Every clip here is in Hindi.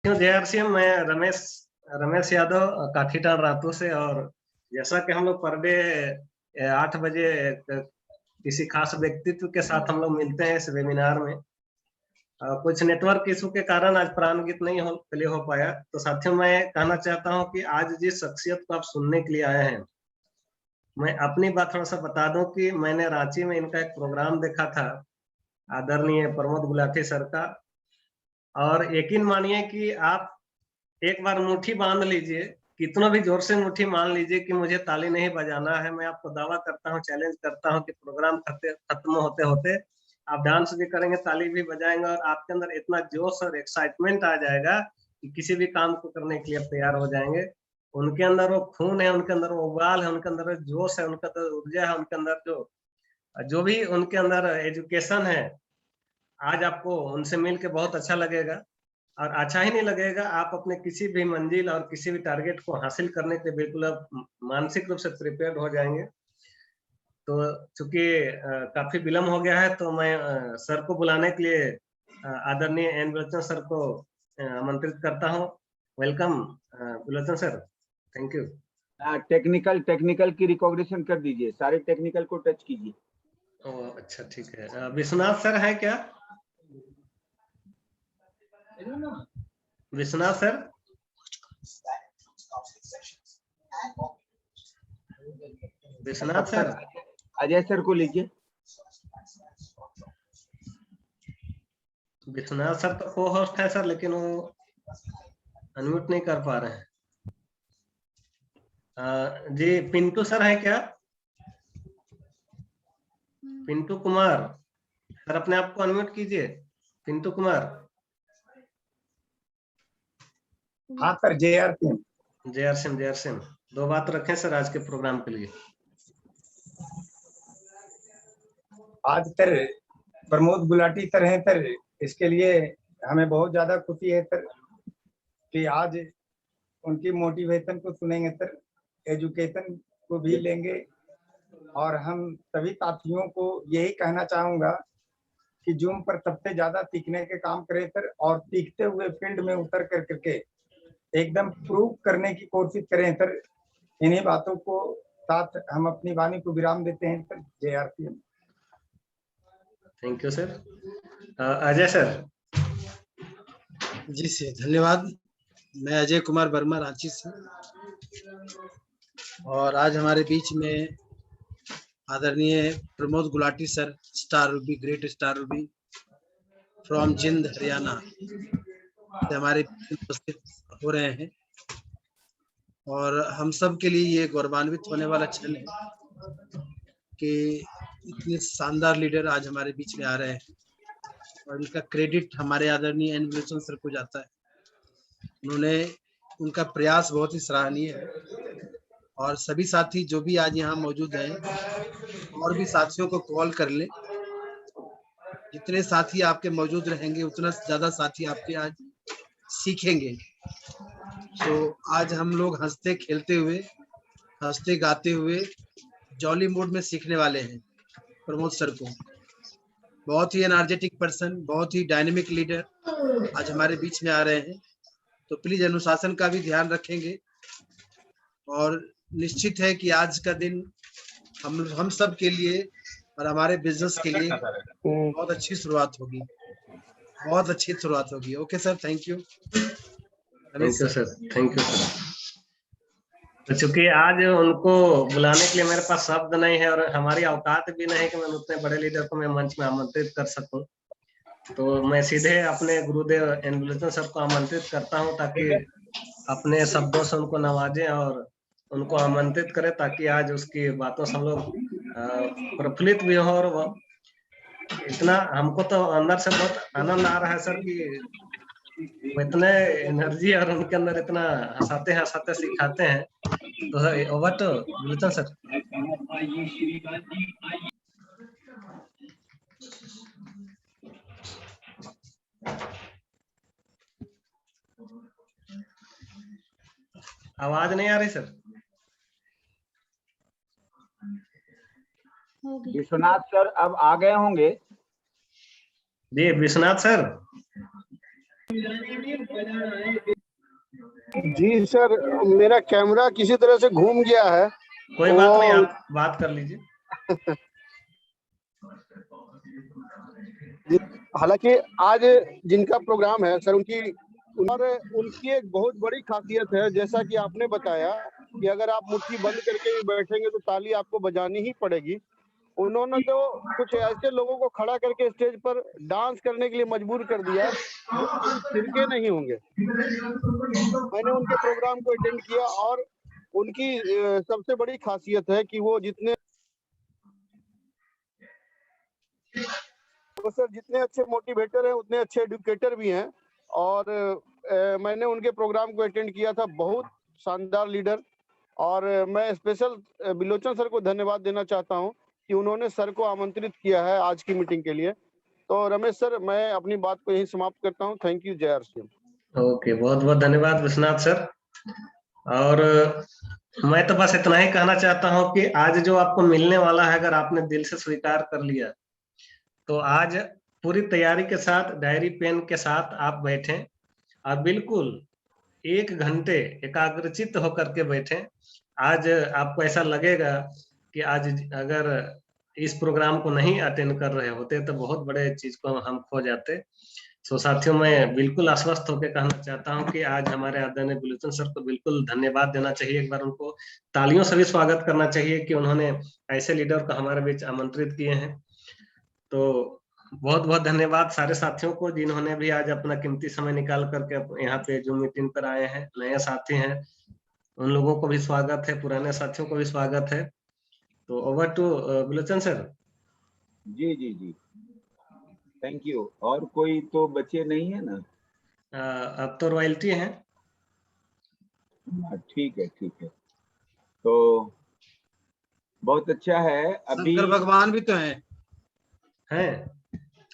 साथियों, जेआरसीएम मैं रमेश यादव काठीटान रातू से। और जैसा कि हम लोग पर डे 8 बजे किसी खास व्यक्तित्व के साथ हम लोग मिलते हैं इस वेबिनार में। कुछ नेटवर्क इशू के कारण आज प्रारंभिक नहीं हो पाया। तो साथियों, मैं कहना चाहता हूं कि आज जिस शख्सियत को आप सुनने के लिए आए हैं, मैं अपनी बात थोड़ा सा बता दूं कि मैंने रांची में इनका एक प्रोग्राम देखा था, आदरणीय प्रमोद गुलाटी सर का। और यकीन मानिए कि आप एक बार मुट्ठी बांध लीजिए, कितना भी जोर से मुट्ठी मान लीजिए कि मुझे ताली नहीं बजाना है, मैं आपको दावा करता हूं, चैलेंज करता हूं कि प्रोग्राम खत्म होते होते आप डांस भी करेंगे, ताली भी बजाएंगे और आपके अंदर इतना जोश और एक्साइटमेंट आ जाएगा कि किसी भी काम को करने के लिए तैयार हो जाएंगे। उनके अंदर वो खून है, उनके अंदर वो उबाल है, उनके अंदर जोश है, उनके अंदर ऊर्जा है, उनके अंदर जो भी उनके अंदर एजुकेशन है। आज आपको उनसे मिल के बहुत अच्छा लगेगा। और अच्छा ही नहीं लगेगा, आप अपने किसी भी मंजिल और किसी भी टारगेट को हासिल करने के बिल्कुल आप मानसिक रूप से प्रिपेयर्ड हो जाएंगे। तो चूंकि काफी विलम्ब हो गया है, तो मैं सर को बुलाने के लिए आदरणीय एन विलोचन सर को आमंत्रित करता हूं। Welcome विलोचन sir, thank you. Technical की रिकॉग्निशन कर दीजिए, सारे टेक्निकल को टच कीजिए। अच्छा, ठीक है। विश्वनाथ सर है क्या? Vishwanath sir, Vishwanath sir, Ajay sir को लीजिए। विश्वनाथ सर तो को होस्ट है सर, लेकिन वो अनम्यूट नहीं कर पा रहे हैं। जी, पिंटू सर है क्या? पिंटू कुमार सर, अपने आप को अनम्यूट कीजिए। पिंटू कुमार। हाँ सर, जेआरसीएम 2 बात रखें सर आज के प्रोग्राम के लिए। आज सर प्रमोद गुलाटी सर हैं सर, इसके लिए हमें बहुत ज्यादा खुशी है सर कि आज उनकी मोटिवेशन को सुनेंगे सर, एजुकेशन को भी लेंगे। और हम सभी साथियों को यही कहना चाहूंगा कि जूम पर सबसे ज्यादा सीखने के काम करें सर, और सीखते हुए फील्ड में उतर कर करके एकदम प्रूव करने की कोशिश करें सर। इन्हीं बातों को साथ हम अपनी वाणी को विराम देते हैं सर। जेआरसीएम। Thank you sir. Ajay sir. जी सर, धन्यवाद। मैं अजय कुमार वर्मा, रांची से। और आज हमारे बीच में आदरणीय Pramod Gulati sir, star Ruby, great star Ruby from जिंद, हरियाणा से हमारे उपस्थित हो रहे हैं। और हम सब के लिए ये गौरवान्वित होने वाला क्षण है कि इतने शानदार लीडर आज हमारे बीच में आ रहे हैं। और इनका क्रेडिट हमारे आदरणीय एन विलोचन सर को जाता है। उनका प्रयास बहुत ही सराहनीय है। और सभी साथी जो भी आज यहाँ मौजूद हैं, और भी साथियों को कॉल कर ले। जितने साथी आपके मौजूद रहेंगे, उतना ज्यादा साथी आपके आज सीखेंगे। तो आज हम लोग हंसते खेलते हुए, हंसते गाते हुए, जॉली मूड में सीखने वाले हैं प्रमोद सर को। बहुत ही एनर्जेटिक पर्सन, बहुत ही डायनेमिक लीडर आज हमारे बीच में आ रहे हैं। तो प्लीज अनुशासन का भी ध्यान रखेंगे। और निश्चित है कि आज का दिन हम सब के लिए और हमारे बिजनेस के लिए बहुत अच्छी शुरुआत होगी, बहुत अच्छी शुरुआत होगी। Okay sir, thank you. Thank you sir, thank you sir. तो चूंकि आज उनको बुलाने के लिए मेरे पास शब्द नहीं है और हमारी औकात भी नहीं कि मैं उतने बड़े लीडर को मैं मंच में आमंत्रित कर सकूं, तो मैं सीधे अपने गुरुदेव एन विलोचन सर को आमंत्रित करता हूं, ताकि अपने शब्दों से उनको नवाजें और उनको आमंत्रित करें, ताकि आज उसकी बातों से हम लोग प्रफुल्लित भी हो। और इतना हमको तो अंदर से बहुत आनंद आ रहा है सर कि वो इतने एनर्जी और उनके अंदर इतना हंसाते हंसाते सिखाते हैं। तो ओवर टू विलोचन सर। आवाज नहीं आ रही सर। विश्वनाथ सर अब आ गए होंगे। जी विश्वनाथ सर। जी सर, मेरा कैमरा किसी तरह से घूम गया है। कोई बात नहीं, आप बात कर लीजिए। हालांकि आज जिनका प्रोग्राम है सर, उनकी एक बहुत बड़ी खासियत है, जैसा कि आपने बताया कि अगर आप मुट्ठी बंद करके भी बैठेंगे तो ताली आपको बजानी ही पड़ेगी। उन्होंने तो कुछ ऐसे लोगों को खड़ा करके स्टेज पर डांस करने के लिए मजबूर कर दिया जो कभी थिरके नहीं होंगे। मैंने उनके प्रोग्राम को अटेंड किया और उनकी सबसे बड़ी खासियत है कि वो सर जितने अच्छे मोटिवेटर हैं उतने अच्छे एडुकेटर भी हैं। और मैंने उनके प्रोग्राम को अटेंड किया था, बहुत शानदार लीडर। और मैं स्पेशल बिलोचन सर को धन्यवाद देना चाहता हूं कि उन्होंने सर को आमंत्रित किया है आज की मीटिंग के लिए। तो रमेश सर, मैं अपनी बात को यहीं समाप्त करता हूं। Thank you. जय RCM। ओके, बहुत बहुत धन्यवाद विश्वनाथ सर। और मैं तो बस इतना ही कहना चाहता हूं कि आज जो आपको मिलने वाला है, अगर आपने दिल से स्वीकार कर लिया तो आज पूरी तैयारी के साथ, डायरी पेन के साथ आप बैठें और बिल्कुल 1 घंटे एकाग्रचित्त होकर के बैठें। आज आपको ऐसा लगेगा कि आज अगर इस प्रोग्राम को नहीं अटेंड कर रहे होते तो बहुत बड़े चीज को हम खो जाते। सो साथियों, मैं बिल्कुल आश्वस्त होकर कहना चाहता हूं कि आज हमारे आदरणीय बिलोचन सर को बिल्कुल धन्यवाद देना चाहिए। एक बार उनको तालियों से भी स्वागत करना चाहिए कि उन्होंने ऐसे लीडर को हमारे बीच आमंत्रित किए हैं। तो बहुत बहुत धन्यवाद सारे साथियों को जिन्होंने भी आज अपना कीमती समय निकाल करके यहाँ पे जो मीटिंग पर आए हैं। नए साथी हैं, उन लोगों को भी स्वागत है, पुराने साथियों को भी स्वागत है। तो ओवर टू बिलोचन सर। जी जी जी, थैंक यू। और कोई तो बचे नहीं है ना? अब तो रॉयल्टी है। ठीक है, ठीक है। तो बहुत अच्छा है। अभी शंकर भगवान भी तो हैं।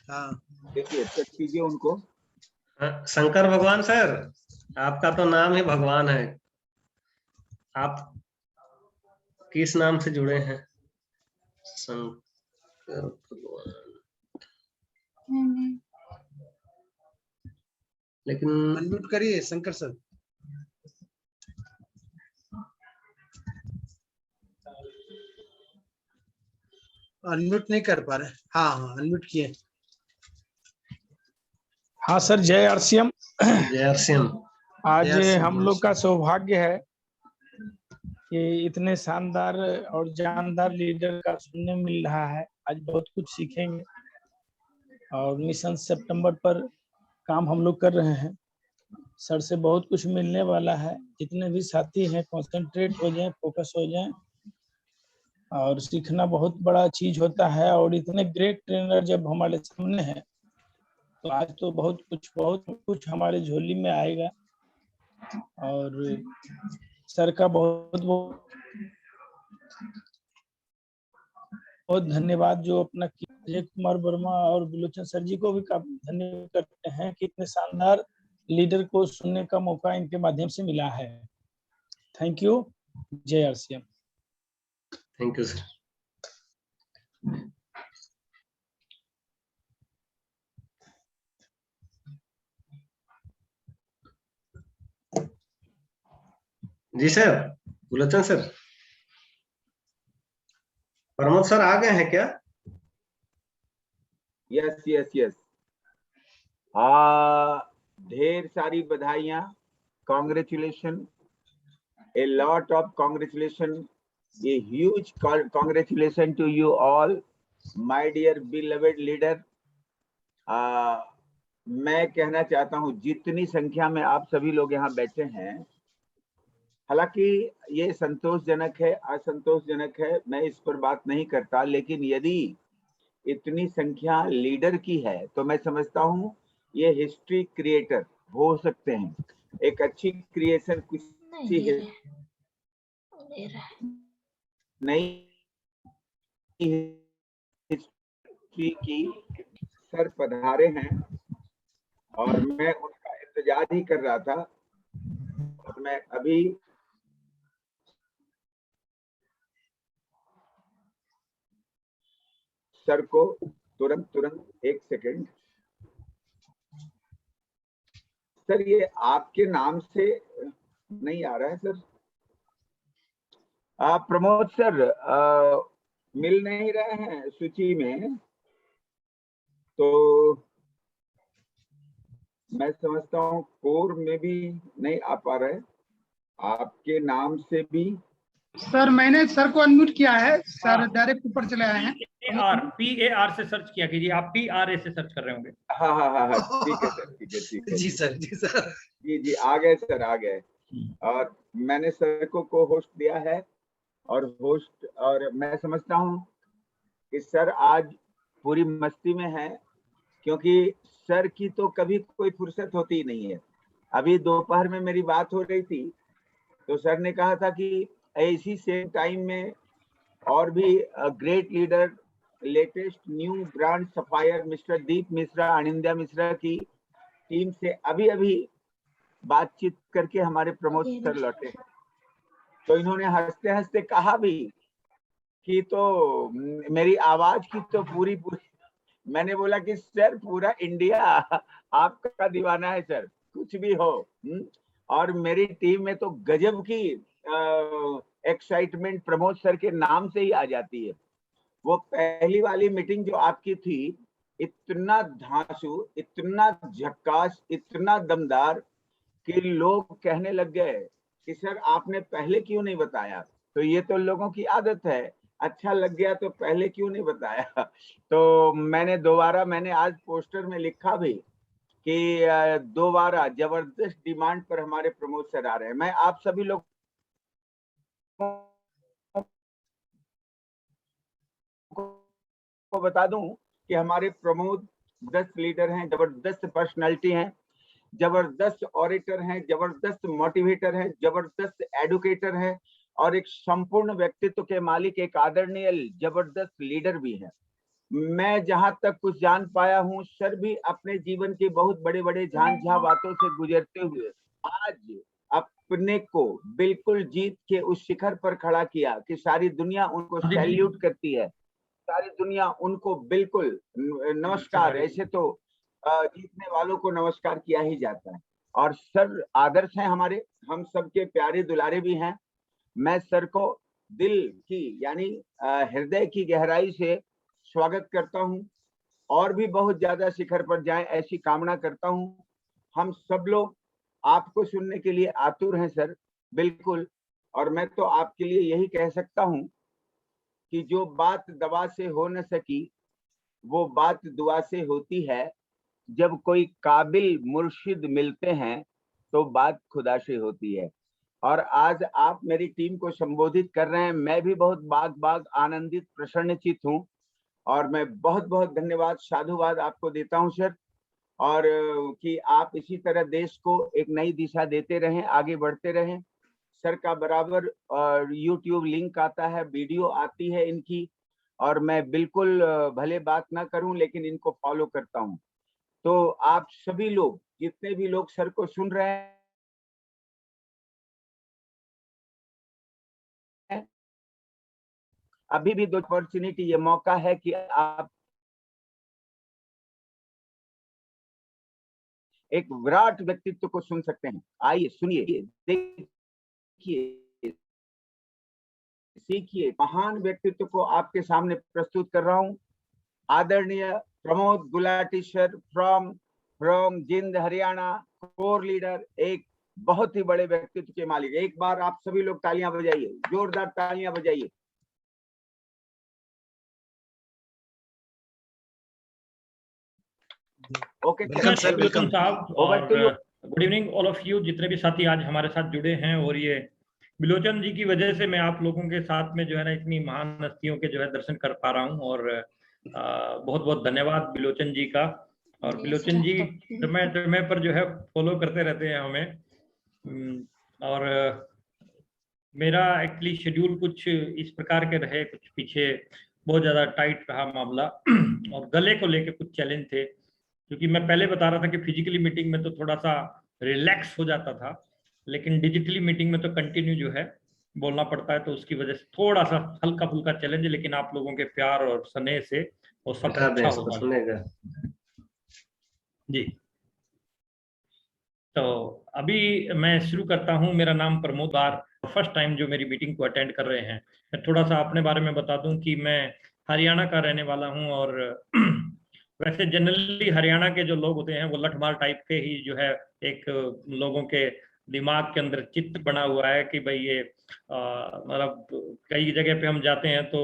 हाँ, देखिए, टच कीजिए उनको। शंकर भगवान सर, आपका तो नाम ही भगवान है। आप किस नाम से जुड़े हैं? शंकर भगवान। लेकिन अनम्यूट करिए शंकर सर। अनम्यूट नहीं कर पा रहे। हाँ हाँ, अनम्यूट किए। हाँ सर, जय RCM। जय RCM। आज जय हम RCM। लोग का सौभाग्य है कि इतने शानदार और जानदार लीडर का सुनने मिल रहा है। आज बहुत कुछ सीखेंगे और मिशन सितंबर पर काम हम लोग कर रहे हैं। सर से बहुत कुछ मिलने वाला है। जितने भी साथी हैं कंसंट्रेट हो जाएं, फोकस हो जाएं। और सीखना बहुत बड़ा चीज होता है और इतने ग्रेट ट्रेनर जब हमारे सामने हैं तो आज तो बहुत कुछ हमारे झोली में आएगा। और सर का बहुत धन्यवाद जो अपना अजय कुमार वर्मा और बिलोचन सर जी को भी काफी धन्यवाद करते हैं कि इतने शानदार लीडर को सुनने का मौका इनके माध्यम से मिला है। Thank you. जय RCM। Thank you sir. जी sir, Bilochan sir. Pramod sir आ गए हैं क्या? Yes yes yes. ढेर सारी बधाइयां, congratulation, a lot of congratulation, a huge congratulation to you all, my dear beloved leader. मैं कहना चाहता हूं जितनी संख्या में आप सभी लोग यहाँ बैठे हैं, हालांकि ये संतोषजनक है, असंतोषजनक है, मैं इस पर बात नहीं करता, लेकिन यदि इतनी संख्या लीडर की है तो मैं समझता हूं ये हिस्ट्री क्रिएटर हो सकते हैं। एक अच्छी क्रिएशन किसी नई हिस्ट्री की सर पधारे हैं और मैं उनका इंतजार ही कर रहा था। और मैं अभी सर को तुरंत 1 सेकेंड सर ये आपके नाम से नहीं आ रहा है सर। प्रमोद सर मिल नहीं रहे हैं सूची में, तो मैं समझता हूँ कोर में भी नहीं आ पा रहे, आपके नाम से भी। सर मैंने सर को अनम्यूट किया है सर, डायरेक्ट ऊपर चले आए हैं। PAR से सर्च किया कीजिए, आप PRA से सर्च कर रहे होंगे। हाँ ठीक है सर, ठीक है जी सर जी आ गए सर, आ गए। और मैंने सर को होस्ट दिया है और मैं समझता हूँ कि सर आज पूरी मस्ती में है, क्योंकि सर की तो कभी कोई फुर्सत होती ही नहीं है। अभी दोपहर में मेरी बात हो रही थी तो सर ने कहा था कि ऐसी सेम टाइम में और भी great leader, latest new brand sapphire mister Deep Mishra, Anindya Mishra की टीम से अभी बातचीत करके हमारे प्रमोद सर लौटे। तो इन्होंने हंसते हंसते कहा भी कि तो मेरी आवाज की तो पूरी मैंने बोला कि सर पूरा इंडिया आपका दीवाना है सर, कुछ भी हो। और मेरी टीम में तो गजब की एक्साइटमेंट प्रमोद सर के नाम से ही आ जाती है। वो पहली वाली मीटिंग जो आपकी थी, इतना धांसू, इतना झक्कास, इतना दमदार कि लोग कहने लग गए कि सर आपने पहले क्यों नहीं बताया। तो ये तो लोगों की आदत है, अच्छा लग गया तो पहले क्यों नहीं बताया। तो मैंने आज पोस्टर में लिखा भी कि दोबारा जबरदस्त डिमांड पर हमारे प्रमोद सर आ रहे हैं। मैं आप सभी लोग को बता दूं कि हमारे प्रमोद 10 लीडर हैं, जबरदस्त पर्सनालिटी हैं, जबरदस्त ऑरेटर हैं, जबरदस्त मोटिवेटर हैं, जबरदस्त एडुकेटर हैं और एक संपूर्ण व्यक्तित्व के मालिक, एक आदरणीय जबरदस्त लीडर भी है। मैं जहां तक कुछ जान पाया हूं, सर भी अपने जीवन के बहुत बड़े झांझा बातों से गुजरते हुए आज अपने को बिल्कुल जीत के उस शिखर पर खड़ा किया कि सारी दुनिया उनको सैल्यूट करती है, सारी दुनिया उनको बिल्कुल नमस्कार, ऐसे तो जीतने वालों को नमस्कार किया ही जाता है। और सर आदर्श हैं हमारे, हम सबके प्यारे दुलारे भी हैं। मैं सर को दिल की यानी हृदय की गहराई से स्वागत करता हूं और भी बहुत ज्यादा शिखर पर जाएं ऐसी कामना करता हूं। हम सब लोग आपको सुनने के लिए आतुर हैं सर, बिल्कुल। और मैं तो आपके लिए यही कह सकता हूं कि जो बात दवा से हो न सकी वो बात दुआ से होती है। जब कोई काबिल मुर्शिद मिलते हैं तो बात खुदा से होती है। और आज आप मेरी टीम को संबोधित कर रहे हैं, मैं भी बहुत बाग आनंदित प्रसन्नचित हूं और मैं बहुत धन्यवाद, साधुवाद आपको देता हूं सर। और कि आप इसी तरह देश को एक नई दिशा देते रहें, आगे बढ़ते रहें। सर का बराबर YouTube लिंक आता है, वीडियो आती है इनकी, और मैं बिल्कुल भले बात ना करूं लेकिन इनको फॉलो करता हूं। तो आप सभी लोग, जितने भी लोग सर को सुन रहे हैं, अभी भी दो अपॉर्चुनिटी, ये मौका है कि आप एक विराट व्यक्तित्व को सुन सकते हैं। आइए सुनिए, देखिए, सीखिए। महान व्यक्तित्व को आपके सामने प्रस्तुत कर रहा हूं। आदरणीय Pramod Gulati sir from Jind Haryana, core leader, एक बहुत ही बड़े व्यक्तित्व के मालिक। एक बार आप सभी लोग तालियां बजाइए, जोरदार तालियां बजाइए। ओके सर, वेलकम साहब, और good evening all of you, जितने भी साथी आज हमारे साथ जुड़े हैं। और ये बिलोचन जी की वजह से मैं आप लोगों के साथ में जो है ना इतनी महान हस्तियों के जो है दर्शन कर पा रहा हूँ, और बहुत धन्यवाद बिलोचन जी का। और बिलोचन जी समय पर जो है फॉलो करते रहते हैं हमें। और मेरा एक्चुअली शेड्यूल कुछ इस प्रकार के रहे, कुछ पीछे बहुत ज़्यादा टाइट रहा मामला और गले को लेके कुछ चैलेंज थे, क्योंकि मैं पहले बता रहा था कि फिजिकली मीटिंग में तो थोड़ा सा रिलैक्स हो जाता था, लेकिन डिजिटली मीटिंग में तो कंटिन्यू जो है बोलना पड़ता है, तो उसकी वजह से थोड़ा सा हल्का फुल्का चैलेंज है, लेकिन आप लोगों के प्यार और स्नेह से वो सब अच्छा होगा जी। तो अभी मैं शुरू करता हूं। मेरा नाम प्रमोद बार, फर्स्ट टाइम जो मेरी मीटिंग को अटेंड कर रहे हैं। मैं थोड़ा सा अपने बारे में बता दूं कि मैं हरियाणा का रहने वाला हूं और वैसे जनरली हरियाणा के जो लोग होते हैं वो लठमार टाइप के ही जो है एक लोगों के दिमाग के अंदर चित्त बना हुआ है कि भाई ये मतलब कई जगह पे हम जाते हैं तो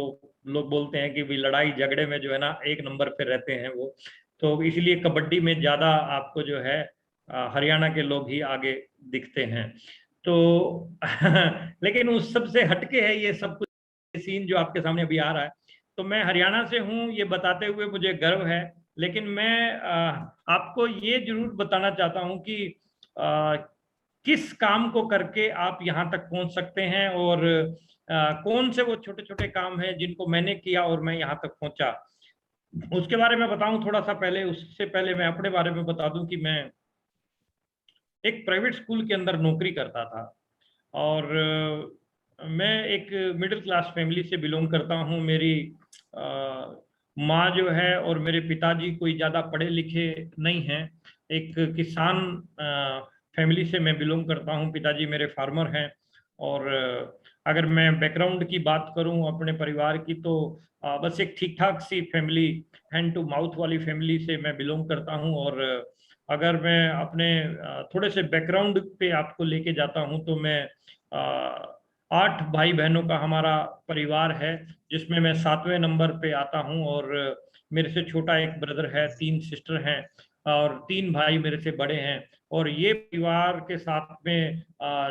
लोग बोलते हैं कि भाई लड़ाई झगड़े में जो है ना एक नंबर पे रहते हैं वो। तो इसलिए कबड्डी में ज्यादा आपको जो है हरियाणा के लोग ही आगे दिखते हैं। तो लेकिन उस सब से हटके है ये सब कुछ सीन जो आपके सामने अभी आ रहा है। तो मैं हरियाणा से हूँ ये बताते हुए मुझे गर्व है, लेकिन मैं आपको ये जरूर बताना चाहता हूँ कि किस काम को करके आप यहाँ तक पहुंच सकते हैं और कौन से वो छोटे छोटे काम हैं जिनको मैंने किया और मैं यहाँ तक पहुंचा, उसके बारे में बताऊं थोड़ा सा। पहले उससे पहले मैं अपने बारे में बता दूं कि मैं एक प्राइवेट स्कूल के अंदर नौकरी करता था और मैं एक मिडिल क्लास फैमिली से बिलोंग करता हूं। मेरी माँ जो है और मेरे पिताजी कोई ज़्यादा पढ़े लिखे नहीं हैं। एक किसान फैमिली से मैं बिलोंग करता हूं। पिताजी मेरे फार्मर हैं और अगर मैं बैकग्राउंड की बात करूं अपने परिवार की तो बस एक ठीक ठाक सी फैमिली, हैंड टू माउथ वाली फैमिली से मैं बिलोंग करता हूं। और अगर मैं अपने थोड़े से बैकग्राउंड पे आपको लेके जाता हूं तो मैं 8 भाई बहनों का हमारा परिवार है, जिसमें मैं 7वें नंबर पे आता हूं और मेरे से छोटा एक ब्रदर है, 3 सिस्टर हैं और 3 भाई मेरे से बड़े हैं। और ये परिवार के साथ में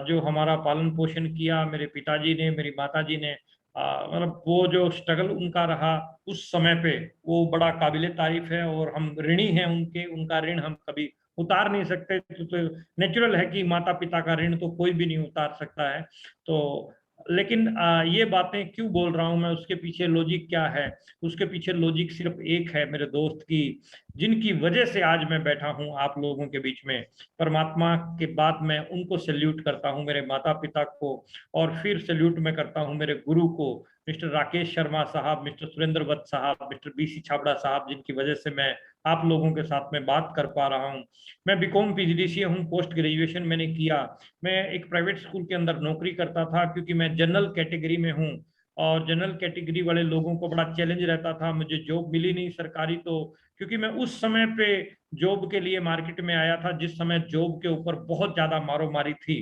जो हमारा पालन पोषण किया मेरे पिताजी ने, मेरी माताजी ने, मतलब वो जो स्ट्रगल उनका रहा उस समय पे वो बड़ा काबिले तारीफ है और हम ऋणी हैं उनके। उनका ऋण हम कभी उतार नहीं सकते। तो नेचुरल है कि माता पिता का ऋण तो कोई भी नहीं उतार सकता है। तो लेकिन ये बातें क्यों बोल रहा हूं मैं, उसके पीछे लॉजिक क्या है? उसके पीछे लॉजिक सिर्फ एक है मेरे दोस्त की, जिनकी वजह से आज मैं बैठा हूं आप लोगों के बीच में। परमात्मा के बाद मैं उनको सैल्यूट करता हूं, मेरे माता पिता को, और फिर सैल्यूट मैं करता हूं मेरे गुरु को, मिस्टर राकेश शर्मा साहब, मिस्टर सुरेंद्र वत्स साहब, मिस्टर बीसी छाबड़ा साहब, जिनकी वजह से मैं आप लोगों के साथ में बात कर पा रहा हूं। मैं बीकॉम पीजीडीसीए हूं, पोस्ट ग्रेजुएशन मैंने किया। मैं एक प्राइवेट स्कूल के अंदर नौकरी करता था क्योंकि मैं जनरल कैटेगरी में हूं और जनरल कैटेगरी वाले लोगों को बड़ा चैलेंज रहता था। मुझे जॉब मिली नहीं सरकारी, तो क्योंकि मैं उस समय पे जॉब के लिए मार्केट में आया था जिस समय जॉब के ऊपर बहुत ज्यादा मारोमारी थी,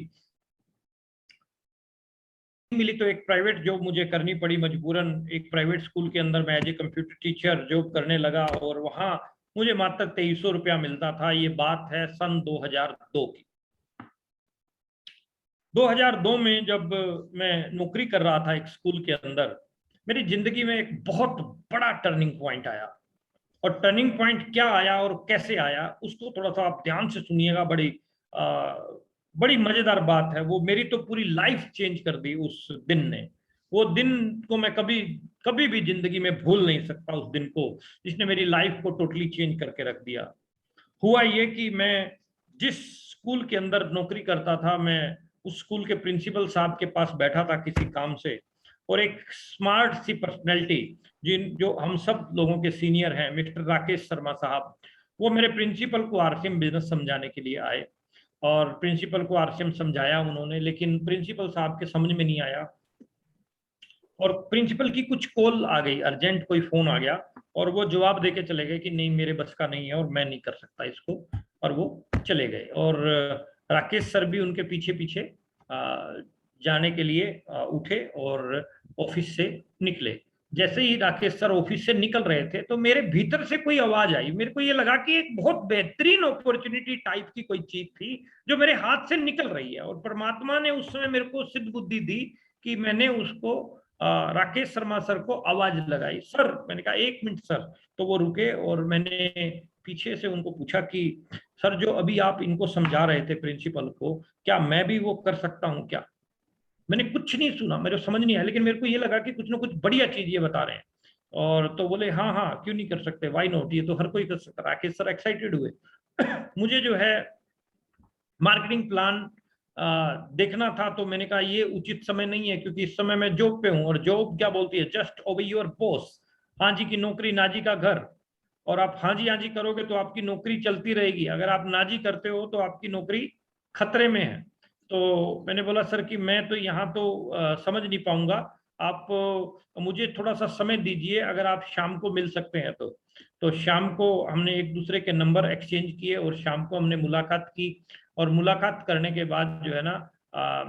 मिली तो एक प्राइवेट जॉब मुझे करनी पड़ी मजबूरन। एक प्राइवेट स्कूल के अंदर मैं as a computer teacher job करने लगा और वहां मुझे मात्र 2300 रुपया मिलता था। ये बात है सन 2002 की। 2002 में जब मैं नौकरी कर रहा था एक स्कूल के अंदर, मेरी जिंदगी में एक बहुत बड़ा टर्निंग पॉइंट आया। और टर्निंग पॉइंट क्या आया और कैसे आया उसको थोड़ा सा आप ध्यान से सुनिएगा। बड़ी मजेदार बात है वो। मेरी तो पूरी लाइफ चेंज कर दी उस दिन ने। वो दिन को मैं कभी कभी भी जिंदगी में भूल नहीं सकता, उस दिन को जिसने मेरी लाइफ को टोटली चेंज करके रख दिया। हुआ ये कि मैं जिस स्कूल के अंदर नौकरी करता था, मैं उस स्कूल के प्रिंसिपल साहब के पास बैठा था किसी काम से, और एक स्मार्ट सी पर्सनैलिटी जो हम सब लोगों के सीनियर हैं, मिस्टर राकेश शर्मा साहब, वो मेरे प्रिंसिपल को आरसीएम बिजनेस समझाने के लिए आए। और प्रिंसिपल को आरसीएम समझाया उन्होंने, लेकिन प्रिंसिपल साहब के समझ में नहीं आया। और प्रिंसिपल की कुछ कॉल आ गई, अर्जेंट कोई फोन आ गया, और वो जवाब देके चले गए कि नहीं मेरे बस का नहीं है और मैं नहीं कर सकता इसको, और वो चले गए। और राकेश सर भी उनके पीछे पीछे जाने के लिए उठे और ऑफिस से निकले। जैसे ही राकेश सर ऑफिस से निकल रहे थे तो मेरे भीतर से कोई आवाज आई। मेरे को ये लगा कि एक बहुत बेहतरीन अपॉर्चुनिटी टाइप की कोई चीज थी जो मेरे हाथ से निकल रही है। और परमात्मा ने उस समय मेरे को सिद्ध बुद्धि दी कि मैंने उसको राकेश शर्मा सर को आवाज लगाई। सर, मैंने कहा 1 मिनट सर। तो वो रुके और मैंने पीछे से उनको पूछा कि सर जो अभी आप इनको समझा रहे थे प्रिंसिपल को, क्या मैं भी वो कर सकता हूँ क्या? मैंने कुछ नहीं सुना, मेरे समझ नहीं आया, लेकिन मेरे को ये लगा कि कुछ ना कुछ बढ़िया चीज ये बता रहे हैं। और तो बोले हाँ हाँ क्यों नहीं कर सकते, वाई नॉट, ये तो हर कोई कर सकता। राकेश सर एक्साइटेड हुए। मुझे जो है मार्केटिंग प्लान देखना था, तो मैंने कहा ये उचित समय नहीं है क्योंकि इस समय मैं जॉब पे हूँ, और जॉब क्या बोलती है, जस्ट ओबे योर बॉस। हाँ जी की नौकरी ना जी का घर, और आप हाँ जी करोगे तो आपकी नौकरी चलती रहेगी। अगर आप ना जी करते हो तो आपकी नौकरी खतरे में है। तो मैंने बोला सर कि मैं तो यहाँ तो समझ नहीं पाऊंगा, आप मुझे थोड़ा सा समय दीजिए, अगर आप शाम को मिल सकते हैं तो शाम को हमने एक दूसरे के नंबर एक्सचेंज किए और शाम को हमने मुलाकात की। और मुलाकात करने के बाद जो है ना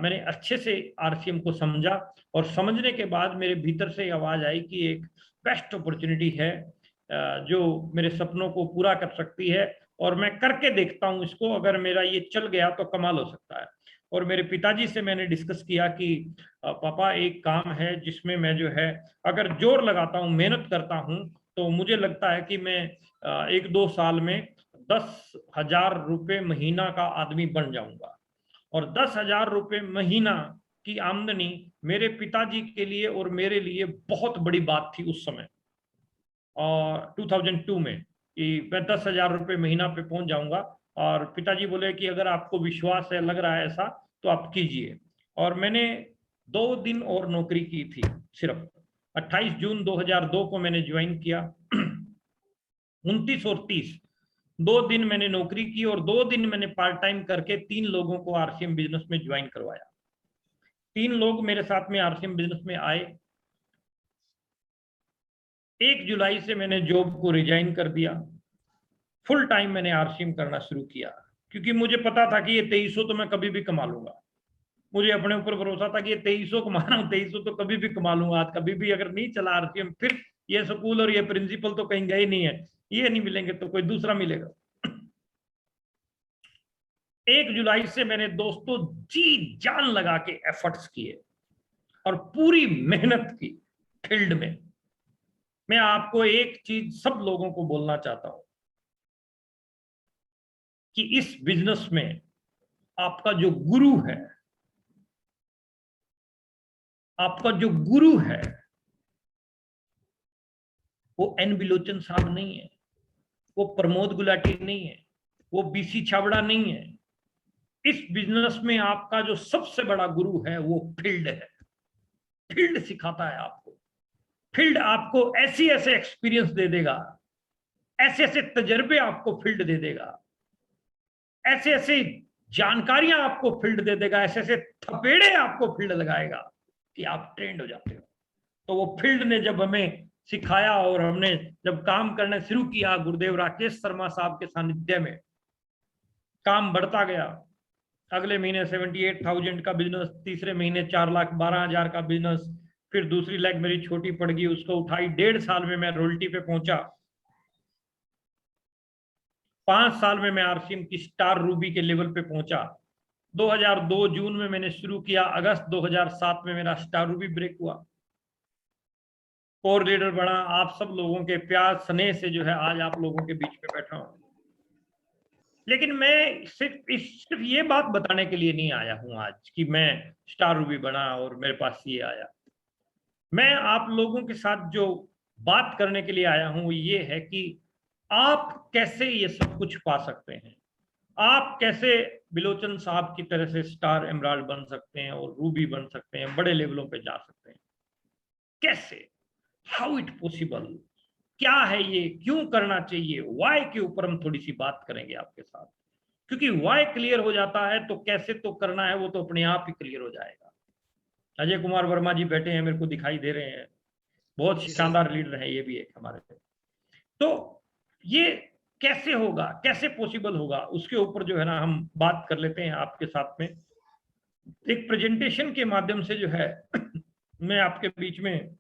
मैंने अच्छे से आरसीएम को समझा, और समझने के बाद मेरे भीतर से आवाज आई कि एक बेस्ट अपॉर्चुनिटी है जो मेरे सपनों को पूरा कर सकती है, और मैं करके देखता हूँ इसको, अगर मेरा ये चल गया तो कमाल हो सकता है। और मेरे पिताजी से मैंने डिस्कस किया कि पापा एक काम है जिसमें मैं जो है अगर जोर लगाता हूँ, मेहनत करता हूँ, तो मुझे लगता है कि मैं 1-2 साल में 10,000 रुपये महीना का आदमी बन जाऊंगा। और 10,000 रुपये महीना की आमदनी मेरे पिताजी के लिए और मेरे लिए बहुत बड़ी बात थी उस समय, और 2002 में, कि मैं 10,000 रुपये महीना पे पहुंच जाऊंगा। और पिताजी बोले कि अगर आपको विश्वास है, लग रहा है ऐसा, तो आप कीजिए। और मैंने 2 दिन और नौकरी की थी सिर्फ। 28 जून 2002 को मैंने ज्वाइन किया। 29 और 30 2 दिन मैंने नौकरी की, और 2 दिन मैंने पार्ट टाइम करके 3 लोगों को आरसीएम बिजनेस में ज्वाइन करवाया। 3 लोग मेरे साथ में आरसीएम बिजनेस में आए। 1 जुलाई से मैंने जॉब को रिजाइन कर दिया, फुल टाइम मैंने आरसीएम करना शुरू किया, क्योंकि मुझे पता था कि ये 2300 तो मैं कभी भी कमा लूंगा। मुझे अपने ऊपर भरोसा था कि ये 2300 कमा रहा हूँ, 2300 तो कभी भी कमा लूंगा। आज कभी भी अगर नहीं चला आरसीएम, फिर ये स्कूल और ये प्रिंसिपल तो कहीं गए नहीं है, ये नहीं मिलेंगे तो कोई दूसरा मिलेगा। 1 जुलाई से मैंने दोस्तों जी जान लगा के एफर्ट्स किए और पूरी मेहनत की फील्ड में। मैं आपको एक चीज सब लोगों को बोलना चाहता हूं कि इस बिजनेस में आपका जो गुरु है, आपका जो गुरु है, वो एन बिलोचन साहब नहीं है, वो प्रमोद गुलाटी नहीं है, वो बीसी छाबड़ा नहीं है। इस बिजनेस में आपका जो सबसे बड़ा गुरु है वो फील्ड है। फील्ड सिखाता है आपको। फील्ड आपको ऐसी ऐसे एक्सपीरियंस दे देगा, ऐसे ऐसे तजर्बे आपको फील्ड दे देगा, ऐसे ऐसे जानकारियां आपको फील्ड दे देगा, ऐसे ऐसे थपेड़े आपको फील्ड लगाएगा कि आप ट्रेंड हो जाते हो। तो वो फील्ड ने जब हमें सिखाया और हमने जब काम करना शुरू किया गुरुदेव राकेश शर्मा साहब के सानिध्य में, काम बढ़ता गया। अगले महीने 78,000 का बिजनेस, तीसरे महीने 4,12,000 का बिजनेस, फिर दूसरी लेग मेरी छोटी पड़ गई, उसको उठाई। 1.5 साल में मैं रॉयल्टी पे पहुंचा। 5 साल में मैं आरसीएम की स्टार रूबी के लेवल पे पहुंचा। 2002 जून में मैंने शुरू किया, अगस्त 2007 में मेरा स्टार रूबी ब्रेक हुआ। कोर लीडर बना। आप सब लोगों के प्यार स्नेह से जो है आज आप लोगों के बीच में बैठा हूं। लेकिन मैं सिर्फ ये बात बताने के लिए नहीं आया हूं आज कि मैं स्टार रूबी बना और मेरे पास ये आया। मैं आप लोगों के साथ जो बात करने के लिए आया हूं वो ये है कि आप कैसे ये सब कुछ पा सकते हैं, आप कैसे बिलोचन साहब की तरह से स्टार एमराल्ड बन सकते हैं और रूबी बन सकते हैं, बड़े लेवलों पे जा सकते हैं। कैसे, हाउ इट पॉसिबल, क्या है ये, क्यों करना चाहिए, वाई के ऊपर हम थोड़ी सी बात करेंगे आपके साथ। क्योंकि वाई क्लियर हो जाता है तो कैसे तो करना है वो तो अपने आप ही क्लियर हो जाएगा। अजय कुमार वर्मा जी बैठे हैं, मेरे को दिखाई दे रहे हैं, बहुत शानदार लीडर है ये भी एक हमारे। तो ये कैसे होगा, कैसे पॉसिबल होगा, उसके ऊपर जो है ना हम बात कर लेते हैं आपके साथ में। एक प्रेजेंटेशन के माध्यम से जो है मैं आपके बीच में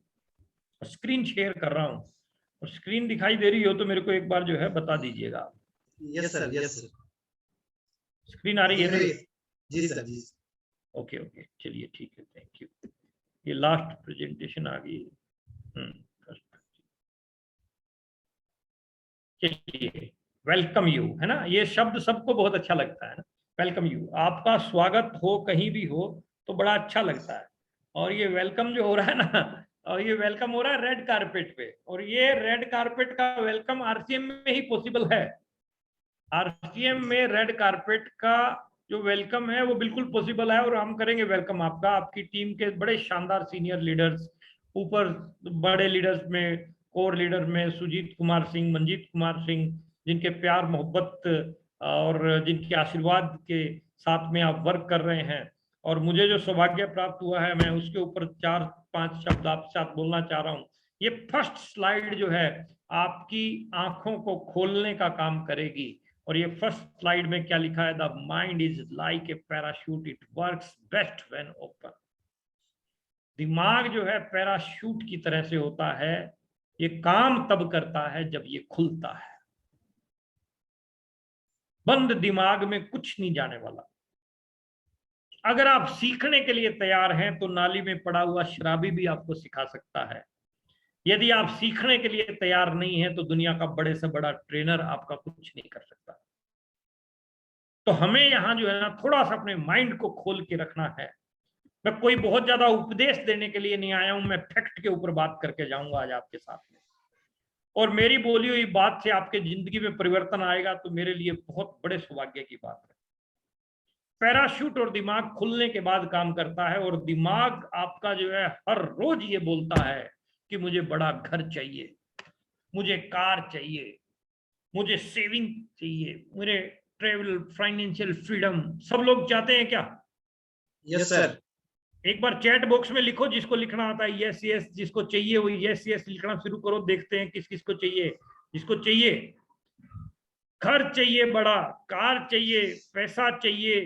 स्क्रीन शेयर कर रहा हूं, और स्क्रीन दिखाई दे रही हो तो मेरे को एक बार जो है बता दीजिएगा। Yes sir, yes sir. Screen आ रही है? जी सर, जी। ओके ओके, चलिए ठीक है, थैंक यू। ये लास्ट प्रेजेंटेशन आ गई। चलिए, वेलकम यू है ना, ये शब्द सबको बहुत अच्छा लगता है ना, वेलकम यू। आपका स्वागत हो कहीं भी हो तो बड़ा अच्छा लगता है। और ये वेलकम जो हो रहा है ना, और ये वेलकम हो रहा है रेड कारपेट पे, और ये रेड कारपेट का वेलकम आरसीएम में ही पॉसिबल है। आरसीएम में रेड कारपेट का जो वेलकम है वो बिल्कुल पॉसिबल है, और हम करेंगे वेलकम आपका। आपकी टीम के बड़े शानदार सीनियर लीडर्स, ऊपर बड़े लीडर्स में, कोर लीडर में सुजीत कुमार सिंह, मंजीत कुमार सिंह, जिनके प्यार मोहब्बत और जिनके आशीर्वाद के साथ में आप वर्क कर रहे हैं, और मुझे जो सौभाग्य प्राप्त हुआ है मैं उसके ऊपर 4-5 शब्द आपके साथ बोलना चाह रहा हूं। ये फर्स्ट स्लाइड जो है आपकी आंखों को खोलने का काम करेगी। और ये फर्स्ट स्लाइड में क्या लिखा है, the mind is like a parachute, it works best when open. दिमाग जो है पैराशूट की तरह से होता है, ये काम तब करता है जब ये खुलता है। बंद दिमाग में कुछ नहीं जाने वाला। अगर आप सीखने के लिए तैयार हैं तो नाली में पड़ा हुआ शराबी भी आपको सिखा सकता है। यदि आप सीखने के लिए तैयार नहीं है तो दुनिया का बड़े से बड़ा ट्रेनर आपका कुछ नहीं कर सकता। तो हमें यहां जो है ना थोड़ा सा अपने माइंड को खोल के रखना है। मैं कोई बहुत ज्यादा उपदेश देने के लिए नहीं आया हूं, मैं फैक्ट के ऊपर बात करके जाऊंगा आज आपके साथ में। और मेरी बोली हुई बात से आपके जिंदगी में परिवर्तन आएगा तो मेरे लिए बहुत बड़े सौभाग्य की बात है। पैराशूट और दिमाग खुलने के बाद काम करता है, और दिमाग आपका जो है हर रोज ये बोलता है कि मुझे बड़ा घर चाहिए, मुझे कार चाहिए, मुझे सेविंग चाहिए, मुझे ट्रेवल, फाइनेंशियल फ्रीडम। सब लोग चाहते हैं क्या? Yes sir. एक बार चैट बॉक्स में लिखो, जिसको लिखना आता है यस यस, जिसको चाहिए वो यस यस लिखना शुरू करो। देखते हैं किस किस को चाहिए। जिसको चाहिए घर चाहिए, बड़ा कार चाहिए, पैसा चाहिए,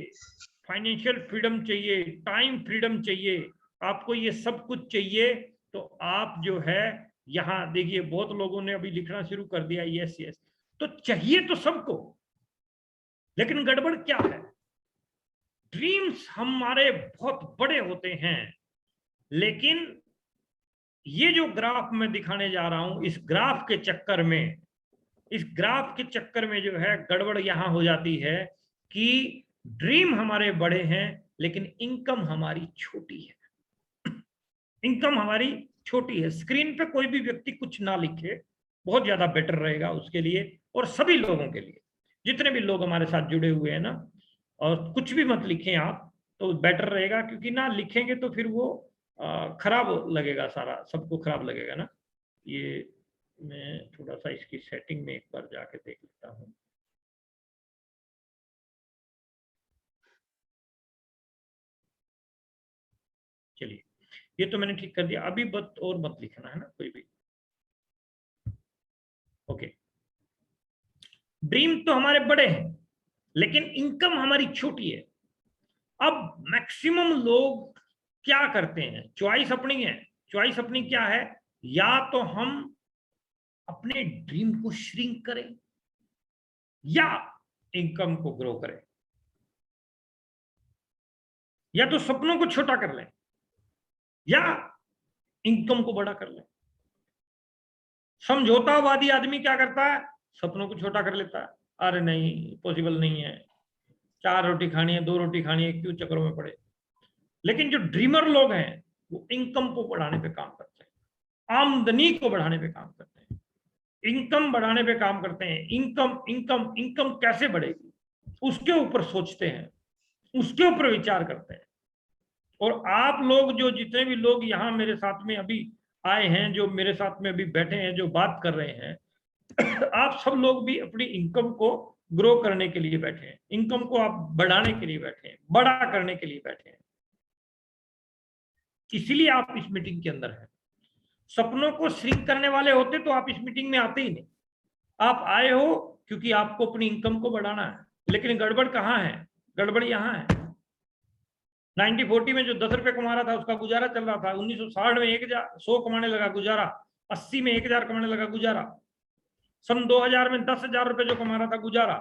फाइनेंशियल फ्रीडम चाहिए, टाइम फ्रीडम चाहिए, आपको ये सब कुछ चाहिए, तो आप जो है यहाँ देखिए बहुत लोगों ने अभी लिखना शुरू कर दिया यस यस। तो चाहिए तो सबको, लेकिन गड़बड़ क्या है? ड्रीम्स हमारे बहुत बड़े होते हैं, लेकिन ये जो ग्राफ मैं दिखाने जा रहा हूं, इस ग्राफ के चक्कर में जो है गड़बड़ यहां हो जाती है कि ड्रीम हमारे बड़े हैं लेकिन इनकम हमारी छोटी है। इनकम हमारी छोटी है। स्क्रीन पे कोई भी व्यक्ति कुछ ना लिखे, बहुत ज्यादा बेटर रहेगा उसके लिए और सभी लोगों के लिए। जितने भी लोग हमारे साथ जुड़े हुए हैं ना, और कुछ भी मत लिखें आप, तो बेटर रहेगा, क्योंकि ना लिखेंगे तो फिर वो खराब लगेगा, सारा सबको खराब लगेगा ना। ये मैं थोड़ा सा इसकी सेटिंग में एक बार जाके देख लेता हूँ। चलिए, ये तो मैंने ठीक कर दिया। अभी बत और मत लिखना है ना कोई भी। ओके, ड्रीम तो हमारे बड़े हैं लेकिन इनकम हमारी छोटी है। अब मैक्सिमम लोग क्या करते हैं? चॉइस अपनी है। चॉइस अपनी क्या है? या तो हम अपने ड्रीम को श्रिंक करें या इनकम को ग्रो करें, या तो सपनों को छोटा कर लें या इनकम को बड़ा कर लें। समझौतावादी आदमी क्या करता है? सपनों को छोटा कर लेता है। अरे नहीं, पॉसिबल नहीं है, 4 रोटी खानी है, 2 रोटी खानी है, क्यों चक्करों में पड़े। लेकिन जो ड्रीमर लोग हैं वो इनकम को बढ़ाने पे काम करते हैं, आमदनी को बढ़ाने पे काम करते हैं, इनकम बढ़ाने पे काम करते हैं। इनकम इनकम इनकम कैसे बढ़ेगी उसके ऊपर सोचते हैं, उसके ऊपर विचार करते हैं। और आप लोग जो जितने भी लोग यहाँ मेरे साथ में अभी आए हैं, जो मेरे साथ में अभी बैठे हैं, जो बात कर रहे हैं, आप सब लोग भी अपनी इनकम को ग्रो करने के लिए बैठे हैं, इनकम को आप बढ़ाने के लिए बैठे हैं, बड़ा करने के लिए बैठे हैं। इसीलिए आप इस मीटिंग के अंदर हैं। सपनों को श्रिंक करने वाले होते तो आप इस मीटिंग में आते ही नहीं। आप आए हो क्योंकि आपको अपनी इनकम को बढ़ाना है। लेकिन गड़बड़ कहाँ है? गड़बड़ यहाँ है। 1940 में जो 10 रुपए कमा रहा था उसका गुजारा चल रहा था। 1960 में 100 कमाने लगा, गुजारा। 80 में 1000 कमाने लगा, गुजारा। सन 2000 में 10,000 रुपए जो कमा रहा था, गुजारा।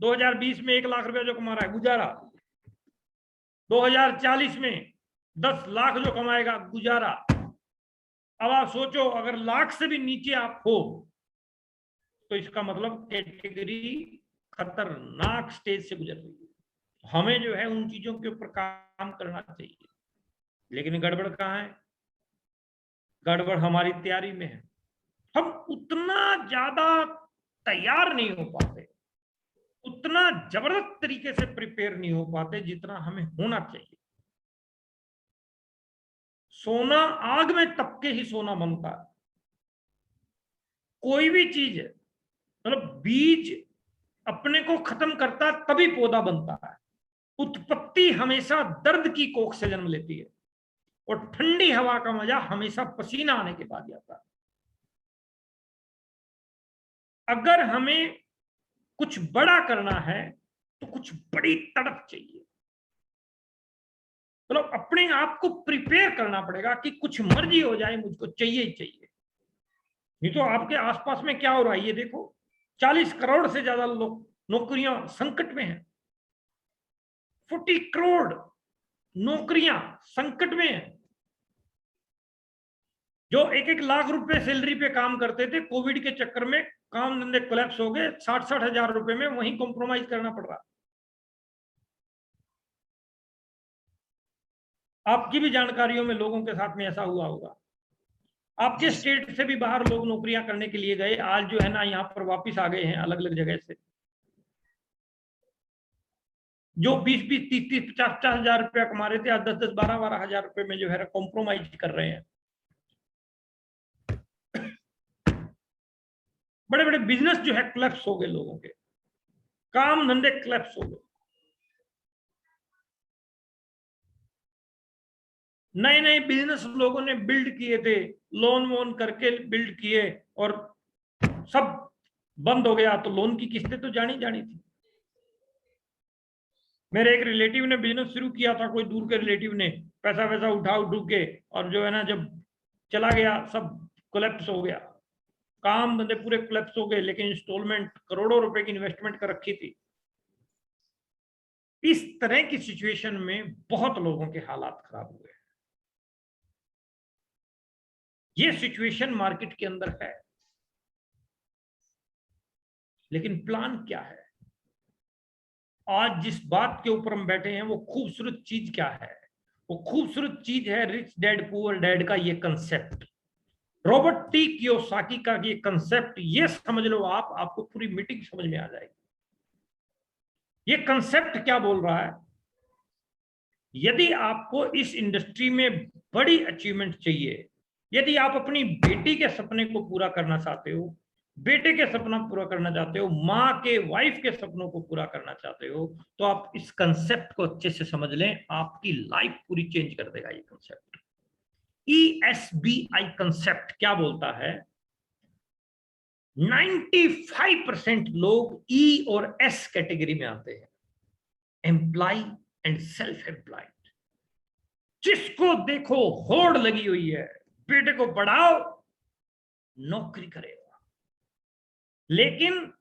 2020 में 1 लाख रुपए जो कमा रहा है, गुजारा। 2040 में 10 लाख जो कमाएगा, गुजारा। अब आप सोचो, अगर लाख से भी नीचे आप हो तो इसका मतलब कैटेगरी खतरनाक स्टेज से गुजर रही है। हमें जो है उन चीजों के ऊपर काम करना चाहिए। लेकिन गड़बड़ कहाँ है? गड़बड़ हमारी तैयारी में है। हम उतना ज्यादा तैयार नहीं हो पाते, उतना जबरदस्त तरीके से प्रिपेयर नहीं हो पाते जितना हमें होना चाहिए। सोना आग में तप के ही सोना बनता है। कोई भी चीज है, मतलब बीज अपने को खत्म करता है तभी पौधा बनता है। उत्पत्ति हमेशा दर्द की कोख से जन्म लेती है और ठंडी हवा का मजा हमेशा पसीना आने के बाद आता है। अगर हमें कुछ बड़ा करना है तो कुछ बड़ी तड़प चाहिए, मतलब अपने आप को प्रिपेयर करना पड़ेगा कि कुछ मर्जी हो जाए मुझको चाहिए ही चाहिए। नहीं तो आपके आसपास में क्या हो रहा है ये देखो, 40 करोड़ से ज्यादा लोग नौकरियां संकट में हैं। 40 करोड़ नौकरियां संकट में हैं। जो 1-1 लाख रुपए सैलरी पे काम करते थे, कोविड के चक्कर में काम धंधे कोलैप्स हो गए। 60-60 हजार रुपए में वहीं कॉम्प्रोमाइज करना पड़ रहा। आपकी भी जानकारियों में लोगों के साथ में ऐसा हुआ होगा। आपके स्टेट से भी बाहर लोग नौकरियां करने के लिए गए, आज जो है ना यहाँ पर वापस आ गए हैं अलग अलग जगह से। जो 20-20, 30-30, 50-50 हजार रुपया कमा रहे थे, आज 10-10, 12-12 हजार रुपए में जो है कॉम्प्रोमाइज कर रहे हैं। बड़े बड़े बिजनेस जो है क्लैप्स हो गए, लोगों के काम धंधे क्लैप्स हो गए। नए नए बिजनेस लोगों ने बिल्ड किए थे, लोन वोन करके बिल्ड किए और सब बंद हो गया। तो लोन की किस्तें तो जानी थी। मेरे एक रिलेटिव ने बिजनेस शुरू किया था, कोई दूर के रिलेटिव ने पैसा वैसा उठा के, और जो है ना जब चला गया सब कोलैप्स हो गया, काम धंधे पूरे कोलैप्स हो गए। लेकिन इंस्टॉलमेंट करोड़ों रुपए की इन्वेस्टमेंट कर रखी थी। इस तरह की सिचुएशन में बहुत लोगों के हालात खराब हुए। ये सिचुएशन मार्केट के अंदर है, लेकिन प्लान क्या है? आज जिस बात के ऊपर हम बैठे हैं वो खूबसूरत चीज क्या है? वो खूबसूरत चीज है रिच डैड पुअर डैड का ये कंसेप्ट, रॉबर्ट टी कियोसाकी का ये कंसेप्ट। ये समझ लो आपको पूरी मीटिंग समझ में आ जाएगी। ये कंसेप्ट क्या बोल रहा है? यदि आपको इस इंडस्ट्री में बड़ी अचीवमेंट चाहिए, यदि आप अपनी बेटी के सपने को पूरा करना चाहते हो, बेटे के सपना पूरा करना चाहते हो, माँ के वाइफ के सपनों को पूरा करना चाहते हो, तो आप इस कंसेप्ट को अच्छे से समझ लें। आपकी लाइफ पूरी चेंज कर देगा ये कंसेप्ट। ESBI कंसेप्ट क्या बोलता है? 95% लोग E और S कैटेगरी में आते हैं, एम्प्लॉय एंड सेल्फ एम्प्लॉयड। जिसको देखो होड़ लगी हुई है, बेटे को पढ़ाओ नौकरी करेगा, लेकिन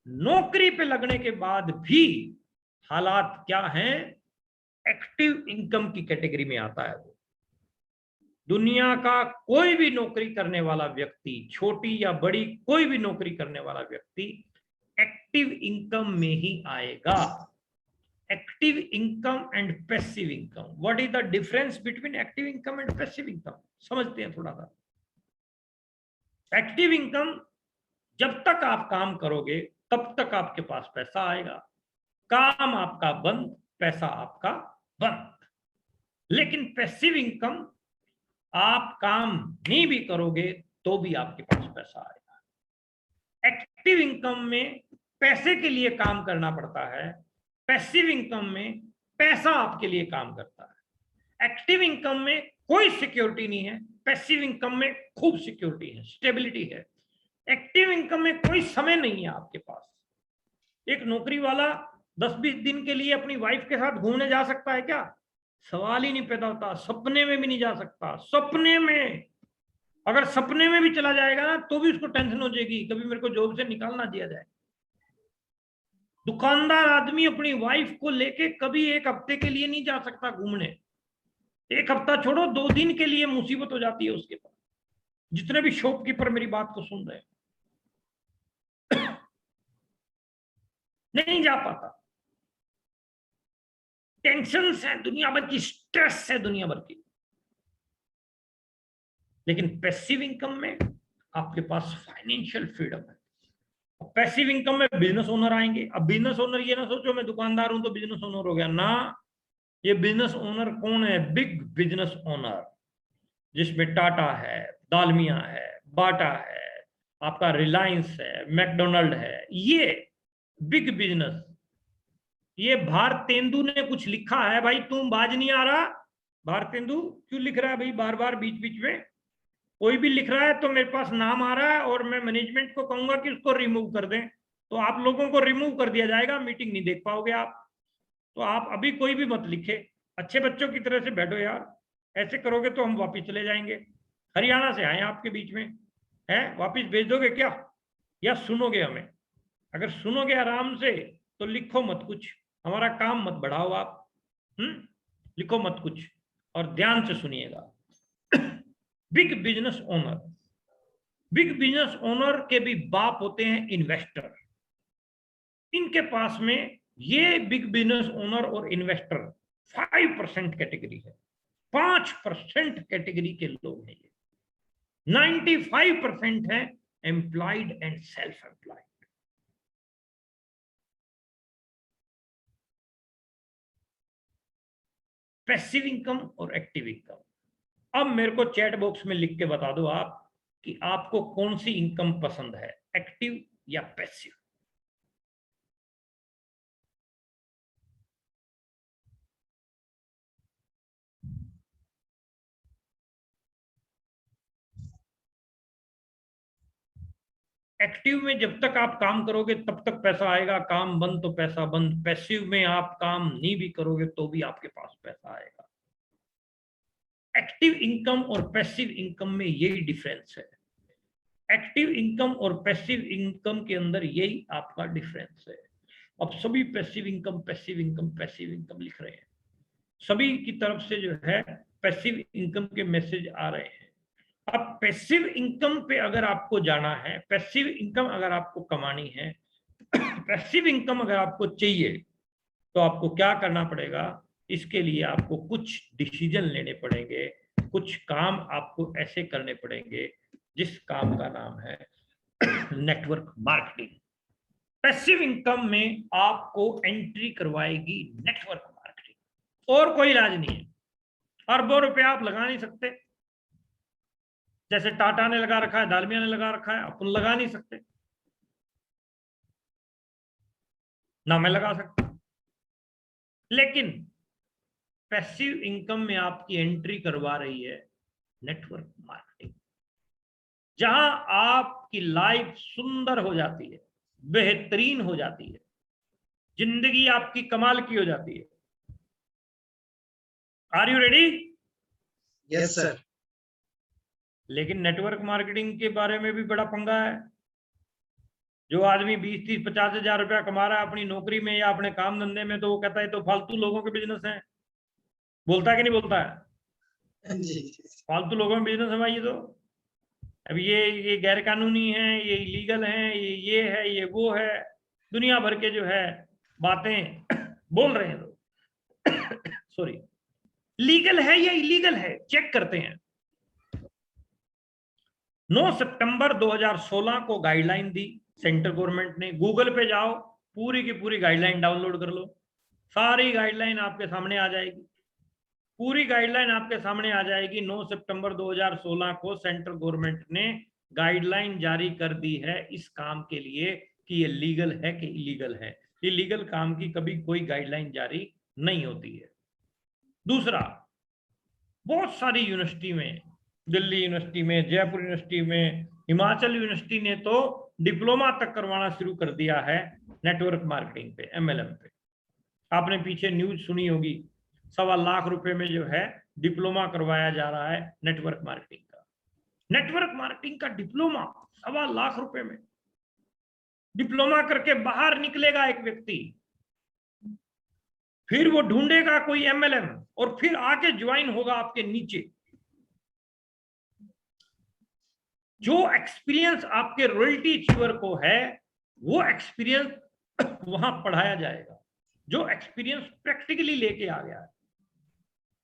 नौकरी पे लगने के बाद भी हालात क्या हैं? एक्टिव इनकम की कैटेगरी में आता है वो। दुनिया का कोई भी नौकरी करने वाला व्यक्ति, छोटी या बड़ी कोई भी नौकरी करने वाला व्यक्ति एक्टिव इनकम में ही आएगा। Active income and passive income, what is the difference between active income and passive income? समझते हैं थोड़ा सा। एक्टिव इनकम, जब तक आप काम करोगे तब तक आपके पास पैसा आएगा। काम आपका बंद, पैसा आपका बंद। लेकिन पैसिव इनकम, आप काम नहीं भी करोगे तो भी आपके पास पैसा आएगा। एक्टिव इनकम में पैसे के लिए काम करना पड़ता है, पैसिव इनकम में पैसा आपके लिए काम करता है। एक्टिव इनकम में कोई सिक्योरिटी नहीं है, पैसिव इनकम में खूब सिक्योरिटी है, स्टेबिलिटी है। एक्टिव इनकम में कोई समय नहीं है आपके पास। एक नौकरी वाला 10-20 दिन के लिए अपनी वाइफ के साथ घूमने जा सकता है क्या? सवाल ही नहीं पैदा होता। सपने में भी नहीं जा सकता। सपने में, अगर सपने में भी चला जाएगा ना तो भी उसको टेंशन हो जाएगी, कभी मेरे को जॉब से निकालना दिया जाए। दुकानदार आदमी अपनी वाइफ को लेके कभी एक हफ्ते के लिए नहीं जा सकता घूमने। एक हफ्ता छोड़ो, 2 दिन के लिए मुसीबत हो जाती है उसके पास। जितने भी शॉपकीपर मेरी बात को सुन रहे हैं, नहीं जा पाता। टेंशन है दुनिया भर की, स्ट्रेस है दुनिया भर की। लेकिन पैसिव इनकम में आपके पास फाइनेंशियल फ्रीडम है। पैसिव इनकम में बिजनेस ओनर आएंगे। अब बिजनेस ओनर ये ना सोचो मैं दुकानदार हूं तो बिजनेस ओनर हो गया ना। ये बिजनेस ओनर कौन है? बिग बिजनेस ओनर, जिसमें टाटा है, दालमिया है, बाटा है, आपका रिलायंस है, मैकडोनल्ड है। ये बिग बिजनेस ये भारतेंदु ने कुछ लिखा है भाई, तुम बाज नहीं आ रहा। भारतेंदु क्यों लिख रहा है भाई बार बार बीच बीच में? कोई भी लिख रहा है तो मेरे पास नाम आ रहा है और मैं मैनेजमेंट को कहूंगा कि उसको रिमूव कर दें, तो आप लोगों को रिमूव कर दिया जाएगा, मीटिंग नहीं देख पाओगे आप। तो आप अभी कोई भी मत लिखे, अच्छे बच्चों की तरह से बैठो यार, ऐसे करोगे तो हम वापिस चले जाएंगे। हरियाणा से आए आपके बीच में है, वापिस भेज दोगे क्या या सुनोगे हमें? अगर सुनोगे आराम से तो लिखो मत कुछ, हमारा काम मत बढ़ाओ आप। लिखो मत कुछ और ध्यान से सुनिएगा। Big business owner, big business owner के भी बाप होते हैं इन्वेस्टर। इनके पास में ये बिग बिजनेस ओनर और इन्वेस्टर 5% कैटेगरी है, 5% कैटेगरी के लोग हैं ये। 95% है employed and self employed. Passive income और एक्टिव इनकम। अब मेरे को चैट बॉक्स में लिख के बता दो आप कि आपको कौन सी इनकम पसंद है, एक्टिव या पैसिव। एक्टिव में जब तक आप काम करोगे तब तक पैसा आएगा, काम बंद तो पैसा बंद। पैसिव में आप काम नहीं भी करोगे तो भी आपके पास पैसा आएगा। एक्टिव इनकम और पैसिव इनकम में यही डिफरेंस है। एक्टिव इनकम और पैसिव इनकम के अंदर यही आपका डिफरेंस है। अब सभी passive income passive income passive income लिख रहे हैं, सभी की तरफ से जो है पैसिव इनकम के मैसेज आ रहे हैं। अब पैसिव इनकम पे अगर आपको जाना है, पैसिव इनकम अगर आपको कमानी है, पैसिव इनकम अगर आपको चाहिए तो आपको क्या करना पड़ेगा? इसके लिए आपको कुछ डिसीजन लेने पड़ेंगे, कुछ काम आपको ऐसे करने पड़ेंगे जिस काम का नाम है नेटवर्क मार्केटिंग। पैसिव इनकम में आपको एंट्री करवाएगी नेटवर्क मार्केटिंग, और कोई इलाज नहीं है। अरबों रुपए आप लगा नहीं सकते, जैसे टाटा ने लगा रखा है, दालमिया ने लगा रखा है, अपन लगा नहीं सकते, ना मैं लगा सकता। लेकिन पैसिव इनकम में आपकी एंट्री करवा रही है नेटवर्क मार्केटिंग, जहां आपकी लाइफ सुंदर हो जाती है, बेहतरीन हो जाती है, जिंदगी आपकी कमाल की हो जाती है। Are you ready? Yes sir. लेकिन नेटवर्क मार्केटिंग के बारे में भी बड़ा पंगा है। जो आदमी 20, 30, 50 हजार रुपया कमा रहा है अपनी नौकरी में या अपने काम धंधे में, तो वो कहता है तो फालतू लोगों के बिजनेस है। बोलता है कि नहीं बोलता है? फालतू लोगों में बिजनेस है भाई। ये तो अब ये गैर कानूनी है, ये इलीगल है, ये है, ये वो है, दुनिया भर के जो है बातें बोल रहे हैं लोग। सॉरी, लीगल है या इलीगल है चेक करते हैं। 9 सितंबर 2016 को गाइडलाइन दी सेंट्रल गवर्नमेंट ने। गूगल पे जाओ, पूरी की पूरी गाइडलाइन डाउनलोड कर लो, सारी गाइडलाइन आपके सामने आ जाएगी। पूरी गाइडलाइन आपके सामने आ जाएगी। 9 सितंबर 2016 को सेंट्रल गवर्नमेंट ने गाइडलाइन जारी कर दी है इस काम के लिए कि ये लीगल है कि इलीगल है। इलीगल काम की कभी कोई गाइडलाइन जारी नहीं होती है। दूसरा, बहुत सारी यूनिवर्सिटी में, दिल्ली यूनिवर्सिटी में, जयपुर यूनिवर्सिटी में, हिमाचल यूनिवर्सिटी ने तो डिप्लोमा तक करवाना शुरू कर दिया है नेटवर्क मार्केटिंग पे, MLM पे। आपने पीछे न्यूज सुनी होगी, 1.25 लाख रुपए में जो है डिप्लोमा करवाया जा रहा है नेटवर्क मार्केटिंग का। नेटवर्क मार्केटिंग का डिप्लोमा 1.25 लाख रुपए में। डिप्लोमा करके बाहर निकलेगा एक व्यक्ति, फिर वो ढूंढेगा कोई MLM और फिर आके ज्वाइन होगा आपके नीचे। जो एक्सपीरियंस आपके रॉयल्टी अचीवर को है वो एक्सपीरियंस वहां पढ़ाया जाएगा, जो एक्सपीरियंस प्रैक्टिकली लेके आ गया है।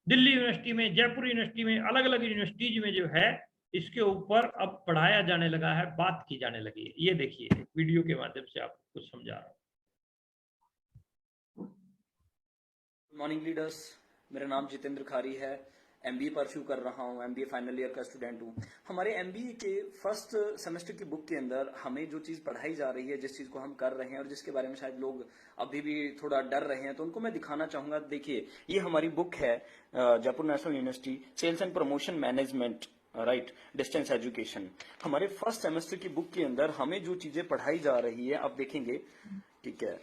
दिल्ली यूनिवर्सिटी में, जयपुर यूनिवर्सिटी में, अलग अलग यूनिवर्सिटीज में जो है इसके ऊपर अब पढ़ाया जाने लगा है, बात की जाने लगी है। ये देखिए वीडियो के माध्यम से आपको कुछ समझा रहा हूं। गुड मॉर्निंग लीडर्स, मेरा नाम जितेंद्र खारी है। MBA परस्यू कर रहा हूँ, MBA फाइनल ईयर का स्टूडेंट हूँ। हमारे MBA के फर्स्ट सेमेस्टर की बुक के अंदर हमें जो चीज़ पढ़ाई जा रही है, जिस चीज़ को हम कर रहे हैं और जिसके बारे में शायद लोग अभी भी थोड़ा डर रहे हैं, तो उनको मैं दिखाना चाहूँगा। देखिए, ये हमारी बुक है Jaipur national university sales and promotion management, right, distance education. हमारे फर्स्ट सेमेस्टर की बुक के अंदर हमें जो चीज़ें पढ़ाई जा रही है आप देखेंगे, ठीक है।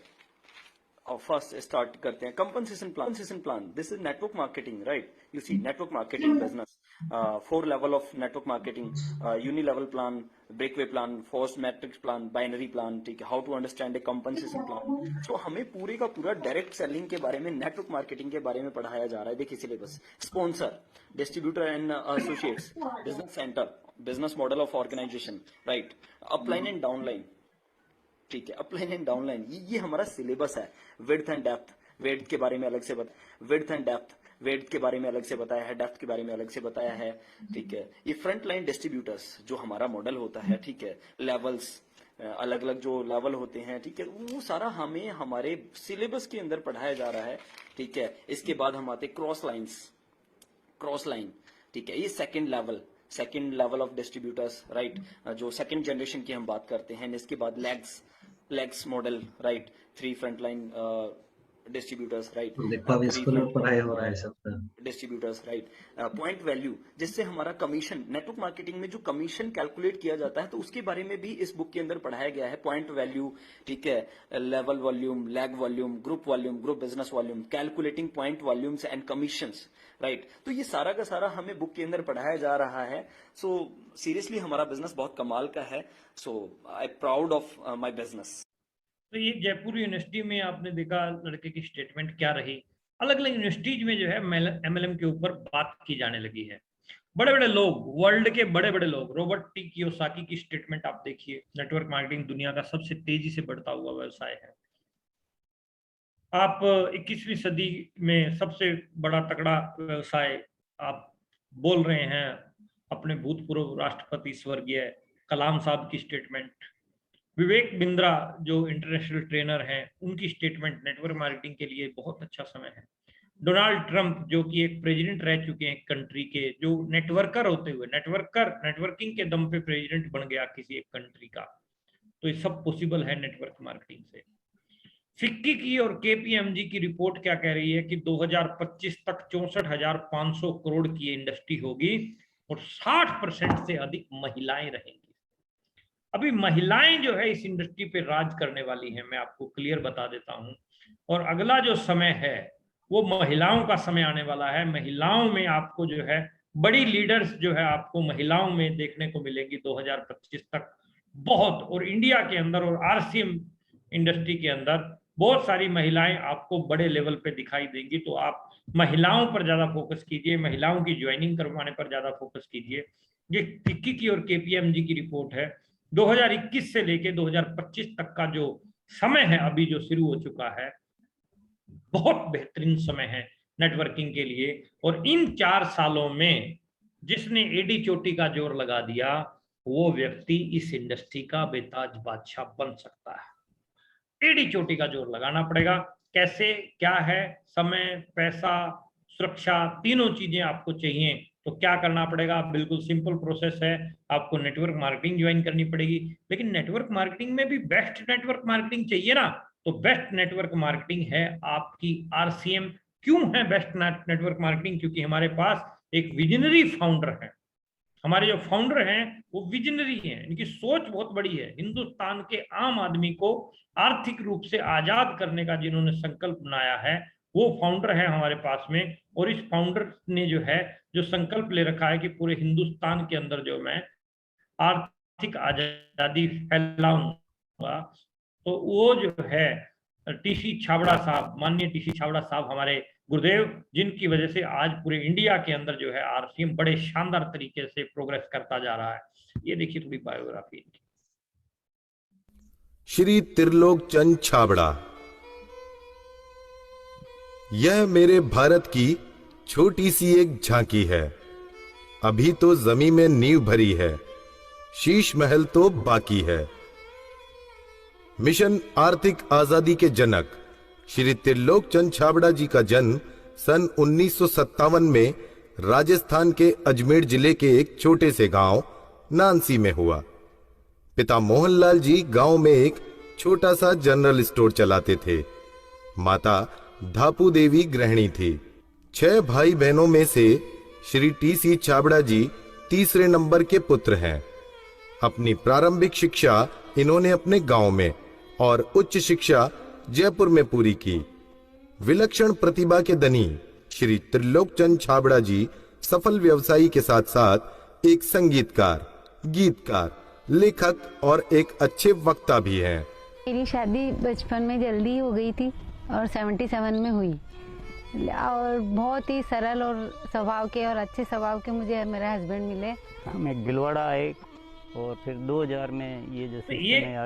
और फर्स्ट स्टार्ट करते हैं compensation plan. This is network marketing, right. You see network marketing business, 4 level of network marketing, uni level plan, breakaway plan, force matrix plan, binary plan, ठीक है। How to understand a compensation plan. तो हमें पूरे का पूरा डायरेक्ट सेलिंग के बारे में, नेटवर्क मार्केटिंग के बारे में पढ़ाया जा रहा है। देखिए syllabus, sponsor, distributor and associates, business centre, business model of organisation, right, upline and downline, ठीक है, अपलाइन एंड डाउनलाइन, ये हमारा सिलेबस है। विड्थ एंड डेप्थ, विड्थ के बारे में अलग से विड्थ एंड डेप्थ, विड्थ के बारे में अलग से बताया है, डेप्थ के बारे में अलग से बताया है, ठीक है। ये फ्रंट लाइन डिस्ट्रीब्यूटर्स जो हमारा मॉडल होता है, ठीक है, लेवल्स, अलग अलग जो लेवल होते हैं, ठीक है, वो सारा हमें हमारे सिलेबस के अंदर पढ़ाया जा रहा है, ठीक है। इसके बाद हम आते क्रॉस लाइन, ठीक है, ये second level of distributors, right, जो सेकेंड जनरेशन की हम बात करते हैं। इसके बाद legs model, right, 3 front line distributors, right, देखो अभी स्कूल में पढ़ाई हो रहा है सब डिस्ट्रीब्यूटर्स, राइट। पॉइंट वैल्यू, जिससे हमारा कमीशन, नेटवर्क मार्केटिंग में जो कमीशन कैलकुलेट किया जाता है, तो उसके बारे में भी इस बुक के अंदर पढ़ाया गया है। पॉइंट वैल्यू, ठीक है, level volume, lag volume, group business volume, calculating point volumes and commissions, right. तो ये सारा का सारा हमें बुक के अंदर पढ़ाया जा रहा है। सो सीरियसली हमारा बिजनेस बहुत कमाल का है। So I proud of my business. तो ये जयपुर यूनिवर्सिटी में आपने देखा लड़के की स्टेटमेंट क्या रही। अलग अलग यूनिवर्सिटीज में जो है MLM के ऊपर बात की जाने लगी है। बड़े बड़े लोग, वर्ल्ड के बड़े बड़े लोग, रॉबर्ट टी कियोसाकी की स्टेटमेंट आप देखिए। नेटवर्क मार्केटिंग दुनिया का सबसे तेजी से बढ़ता हुआ व्यवसाय है। आप 21वीं सदी में सबसे बड़ा तगड़ा व्यवसाय आप बोल रहे हैं। अपने भूतपूर्व राष्ट्रपति स्वर्गीय कलाम साहब की स्टेटमेंट, विवेक बिंद्रा जो इंटरनेशनल ट्रेनर हैं, उनकी स्टेटमेंट, नेटवर्क मार्केटिंग के लिए बहुत अच्छा समय है। डोनाल्ड ट्रंप जो कि एक प्रेसिडेंट रह चुके हैं कंट्री के, जो नेटवर्कर होते हुए, नेटवर्किंग के दम पे प्रेसिडेंट बन गया किसी एक कंट्री का। तो ये सब पॉसिबल है नेटवर्क मार्केटिंग से। फिक्की की और KPMG की रिपोर्ट क्या कह रही है कि 2025 तक 64,500 करोड़ की इंडस्ट्री होगी और 60% से अधिक महिलाएं रहेंगी। अभी महिलाएं जो है इस इंडस्ट्री पे राज करने वाली हैं, मैं आपको क्लियर बता देता हूं। और अगला जो समय है वो महिलाओं का समय आने वाला है। महिलाओं में आपको जो है बड़ी लीडर्स जो है आपको महिलाओं में देखने को मिलेगी 2025 तक बहुत। और इंडिया के अंदर और RCM इंडस्ट्री के अंदर बहुत सारी महिलाएं आपको बड़े लेवल पे दिखाई देंगी। तो आप महिलाओं पर ज्यादा फोकस कीजिए, महिलाओं की ज्वाइनिंग करवाने पर ज्यादा फोकस कीजिए। ये फिक्की की और KPMG की रिपोर्ट है। 2021 से लेके 2025 तक का जो समय है अभी जो शुरू हो चुका है, बहुत बेहतरीन समय है नेटवर्किंग के लिए। और इन 4 सालों में जिसने एडी चोटी का जोर लगा दिया, वो व्यक्ति इस इंडस्ट्री का बेताज बादशाह बन सकता है। एडी चोटी का जोर लगाना पड़ेगा। कैसे, क्या है, समय, पैसा, सुरक्षा, तीनों चीजें आपको चाहिए। तो क्या करना पड़ेगा? बिल्कुल सिंपल प्रोसेस है। आपको नेटवर्क मार्केटिंग ज्वाइन करनी पड़ेगी। लेकिन नेटवर्क मार्केटिंग में भी बेस्ट नेटवर्क मार्केटिंग चाहिए ना, तो बेस्ट नेटवर्क मार्केटिंग है आपकी RCM। क्यों है बेस्ट नेटवर्क मार्केटिंग? क्योंकि हमारे पास एक विजनरी फाउंडर है। हमारे जो फाउंडर हैं वो विजनरी हैं, इनकी सोच बहुत बड़ी है। हिंदुस्तान के आम आदमी को आर्थिक रूप से आजाद करने का जिन्होंने संकल्प बनाया है, वो फाउंडर है हमारे पास में। और इस फाउंडर ने जो है जो संकल्प ले रखा है कि पूरे हिंदुस्तान के अंदर जो मैं आर्थिक आजादी फैलाऊंगा, तो वो जो है TC छाबड़ा साहब, माननीय TC छाबड़ा साहब हमारे गुरुदेव, जिनकी वजह से आज पूरे इंडिया के अंदर जो है RCM बड़े शानदार तरीके से प्रोग्रेस करता जा रहा है। ये देखिए थोड़ी बायोग्राफी इनकी। श्री त्रिलोक चंद छाबड़ा, यह मेरे भारत की छोटी सी एक झांकी है। अभी तो जमीन में नींव भरी है, शीश महल तो बाकी है। मिशन आर्थिक आजादी के जनक श्री त्रिलोक चंद छाबड़ा जी का जन्म सन 1957 में राजस्थान के अजमेर जिले के एक छोटे से गांव नानसी में हुआ। पिता मोहनलाल जी गांव में एक छोटा सा जनरल स्टोर चलाते थे। माता धापू देवी गृहिणी थी। 6 भाई बहनों में से श्री टी.सी. छाबड़ा जी तीसरे नंबर के पुत्र हैं। अपनी प्रारंभिक शिक्षा इन्होंने अपने गांव में और उच्च शिक्षा जयपुर में पूरी की। विलक्षण प्रतिभा के धनी श्री त्रिलोकचंद छाबड़ा जी सफल व्यवसायी के साथ साथ एक संगीतकार, गीतकार, लेखक और एक अच्छे वक्ता भी हैं। मेरी शादी बचपन में जल्दी हो गई थी और 77 में हुई और बहुत ही सरल और स्वभाव के और अच्छे स्वभाव के मुझे मेरे हस्बैंड मिले। मैं गिलवाड़ा आए और फिर 2000 में ये जो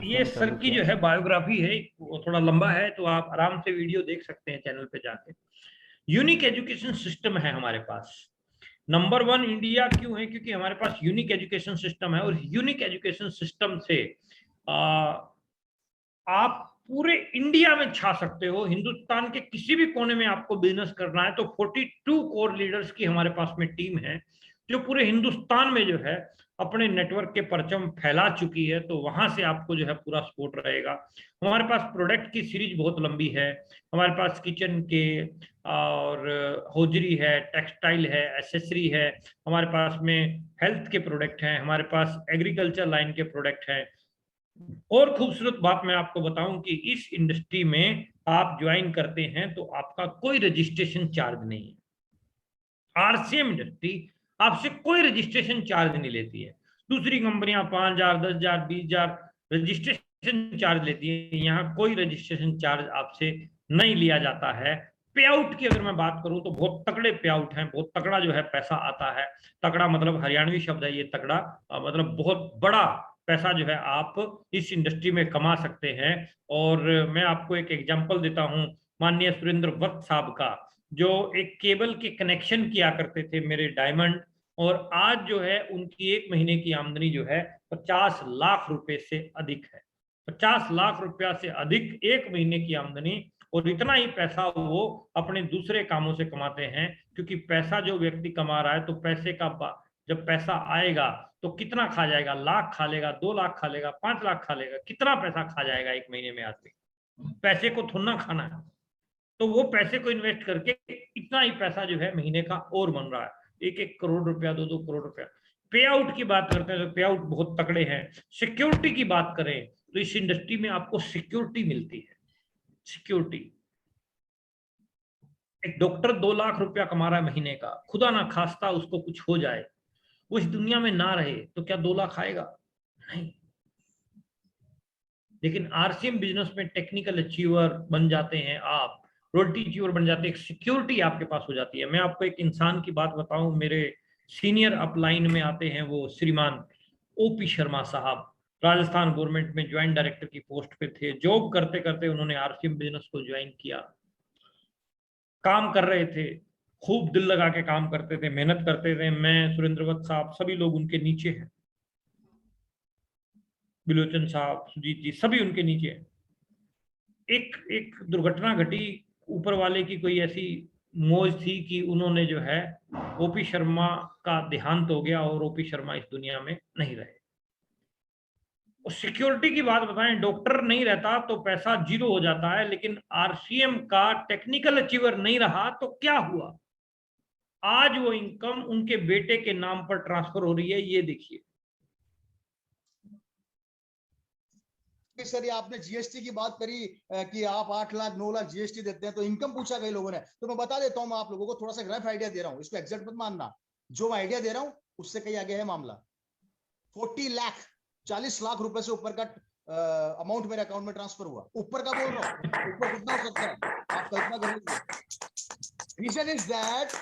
ये सर की जो है बायोग्राफी है वो थोड़ा लंबा है, तो आप आराम से वीडियो देख सकते हैं चैनल पे जाके। यूनिक एजुकेशन सिस्टम है हमारे पास। नंबर 1 इंडिया क्यों है? क्योंकि हमारे पास यूनिक एजुकेशन सिस्टम है और यूनिक एजुकेशन सिस्टम से आप पूरे इंडिया में छा सकते हो। हिंदुस्तान के किसी भी कोने में आपको बिजनेस करना है तो 42 कोर लीडर्स की हमारे पास में टीम है जो पूरे हिंदुस्तान में जो है अपने नेटवर्क के परचम फैला चुकी है। तो वहां से आपको जो है पूरा सपोर्ट रहेगा। हमारे पास प्रोडक्ट की सीरीज बहुत लंबी है। हमारे पास किचन के और होजरी है, टेक्सटाइल है, एसेसरी है, हमारे पास में हेल्थ के प्रोडक्ट हैं, हमारे पास एग्रीकल्चर लाइन के प्रोडक्ट हैं। और खूबसूरत बात मैं आपको बताऊं कि इस इंडस्ट्री में आप ज्वाइन करते हैं तो आपका कोई रजिस्ट्रेशन चार्ज नहीं है। आरसीएम इंडस्ट्री आपसे कोई रजिस्ट्रेशन चार्ज नहीं लेती है। दूसरी कंपनियां 5000, 10000, 20000 रजिस्ट्रेशन चार्ज लेती है। यहाँ कोई रजिस्ट्रेशन चार्ज आपसे नहीं लिया जाता है। पे आउट की अगर मैं बात करूं तो बहुत तगड़े पे आउट हैं, बहुत तगड़ा जो है पैसा आता है। तगड़ा मतलब हरियाणवी शब्द है ये, तगड़ा मतलब बहुत बड़ा पैसा जो है आप इस इंडस्ट्री में कमा सकते हैं। और मैं आपको एक एग्जांपल देता हूं माननीय सुरेंद्र वत्स साहब का, जो एक केबल के कनेक्शन किया करते थे मेरे डायमंड, और आज जो है उनकी 1 महीने की आमदनी जो है 50 लाख रुपए से अधिक है। 50 लाख रुपया से अधिक 1 महीने की आमदनी, और इतना ही पैसा वो अपने दूसरे कामों से कमाते हैं। क्योंकि पैसा जो व्यक्ति कमा रहा है तो पैसे का जब पैसा आएगा तो कितना खा जाएगा? लाख खा लेगा, 2 लाख खा लेगा, 5 लाख खा लेगा, कितना पैसा खा जाएगा 1 महीने में आदमी? पैसे को थोड़ा खाना है। तो वो पैसे को इन्वेस्ट करके इतना ही पैसा जो है महीने का और बन रहा है, 1-1 करोड़ रुपया, 2-2 करोड़ रुपया। पे आउट की बात करते हैं तो पे आउट बहुत तगड़े हैं। सिक्योरिटी की बात करें तो इस इंडस्ट्री में आपको सिक्योरिटी मिलती है। सिक्योरिटी, एक डॉक्टर 2 लाख रुपया कमा रहा है महीने का, खुदा ना खास्ता उसको कुछ हो जाए, वो इस दुनिया में ना रहे तो क्या 2 लाख आएगा? नहीं। लेकिन आरसीएम बिजनेस में टेक्निकल अचीवर बन जाते हैं आप, रोटी अचीवर बन जाते हैं, एक सिक्योरिटी आपके पास हो जाती है। मैं आपको एक इंसान की बात बताऊं, मेरे सीनियर अपलाइन में आते हैं वो श्रीमान ओपी शर्मा साहब। राजस्थान गवर्नमेंट में ज्वाइंट डायरेक्टर की पोस्ट पे थे। जॉब करते करते उन्होंने आरसीएम बिजनेस को ज्वाइन किया। काम कर रहे थे, खूब दिल लगा के काम करते थे, मेहनत करते थे। मैं, सुरेंद्र वत्स साहब, सभी लोग उनके नीचे हैं। बिलोचन साहब, सुजीत जी, सभी उनके नीचे हैं। एक दुर्घटना घटी, ऊपर वाले की कोई ऐसी मौज थी कि उन्होंने जो है ओपी शर्मा का देहांत हो गया और ओपी शर्मा इस दुनिया में नहीं रहे। सिक्योरिटी की बात बताएं, डॉक्टर नहीं रहता तो पैसा 0 हो जाता है, लेकिन आरसीएम का टेक्निकल अचीवर नहीं रहा तो क्या हुआ? आज वो इनकम उनके बेटे के नाम पर ट्रांसफर हो रही है। ये देखिए सर, ये आपने जीएसटी की बात करी कि आप 8 लाख 9 लाख जीएसटी देते हैं तो इनकम पूछा कई लोगों ने। तो मैं बता देता हूं, मैं आप लोगों को थोड़ा सा रफ आइडिया दे रहा हूं, इसको एग्जैक्ट मत मानना। जो मैं आइडिया दे रहा हूं उससे कहीं आगे है मामला। 40 लाख 40 लाख रुपए से ऊपर का अमाउंट मेरे अकाउंट में ट्रांसफर हुआ। ऊपर का बोल रहा हूं, ऊपर कितना हो सकता है आप कल्पना करिए। Reason is that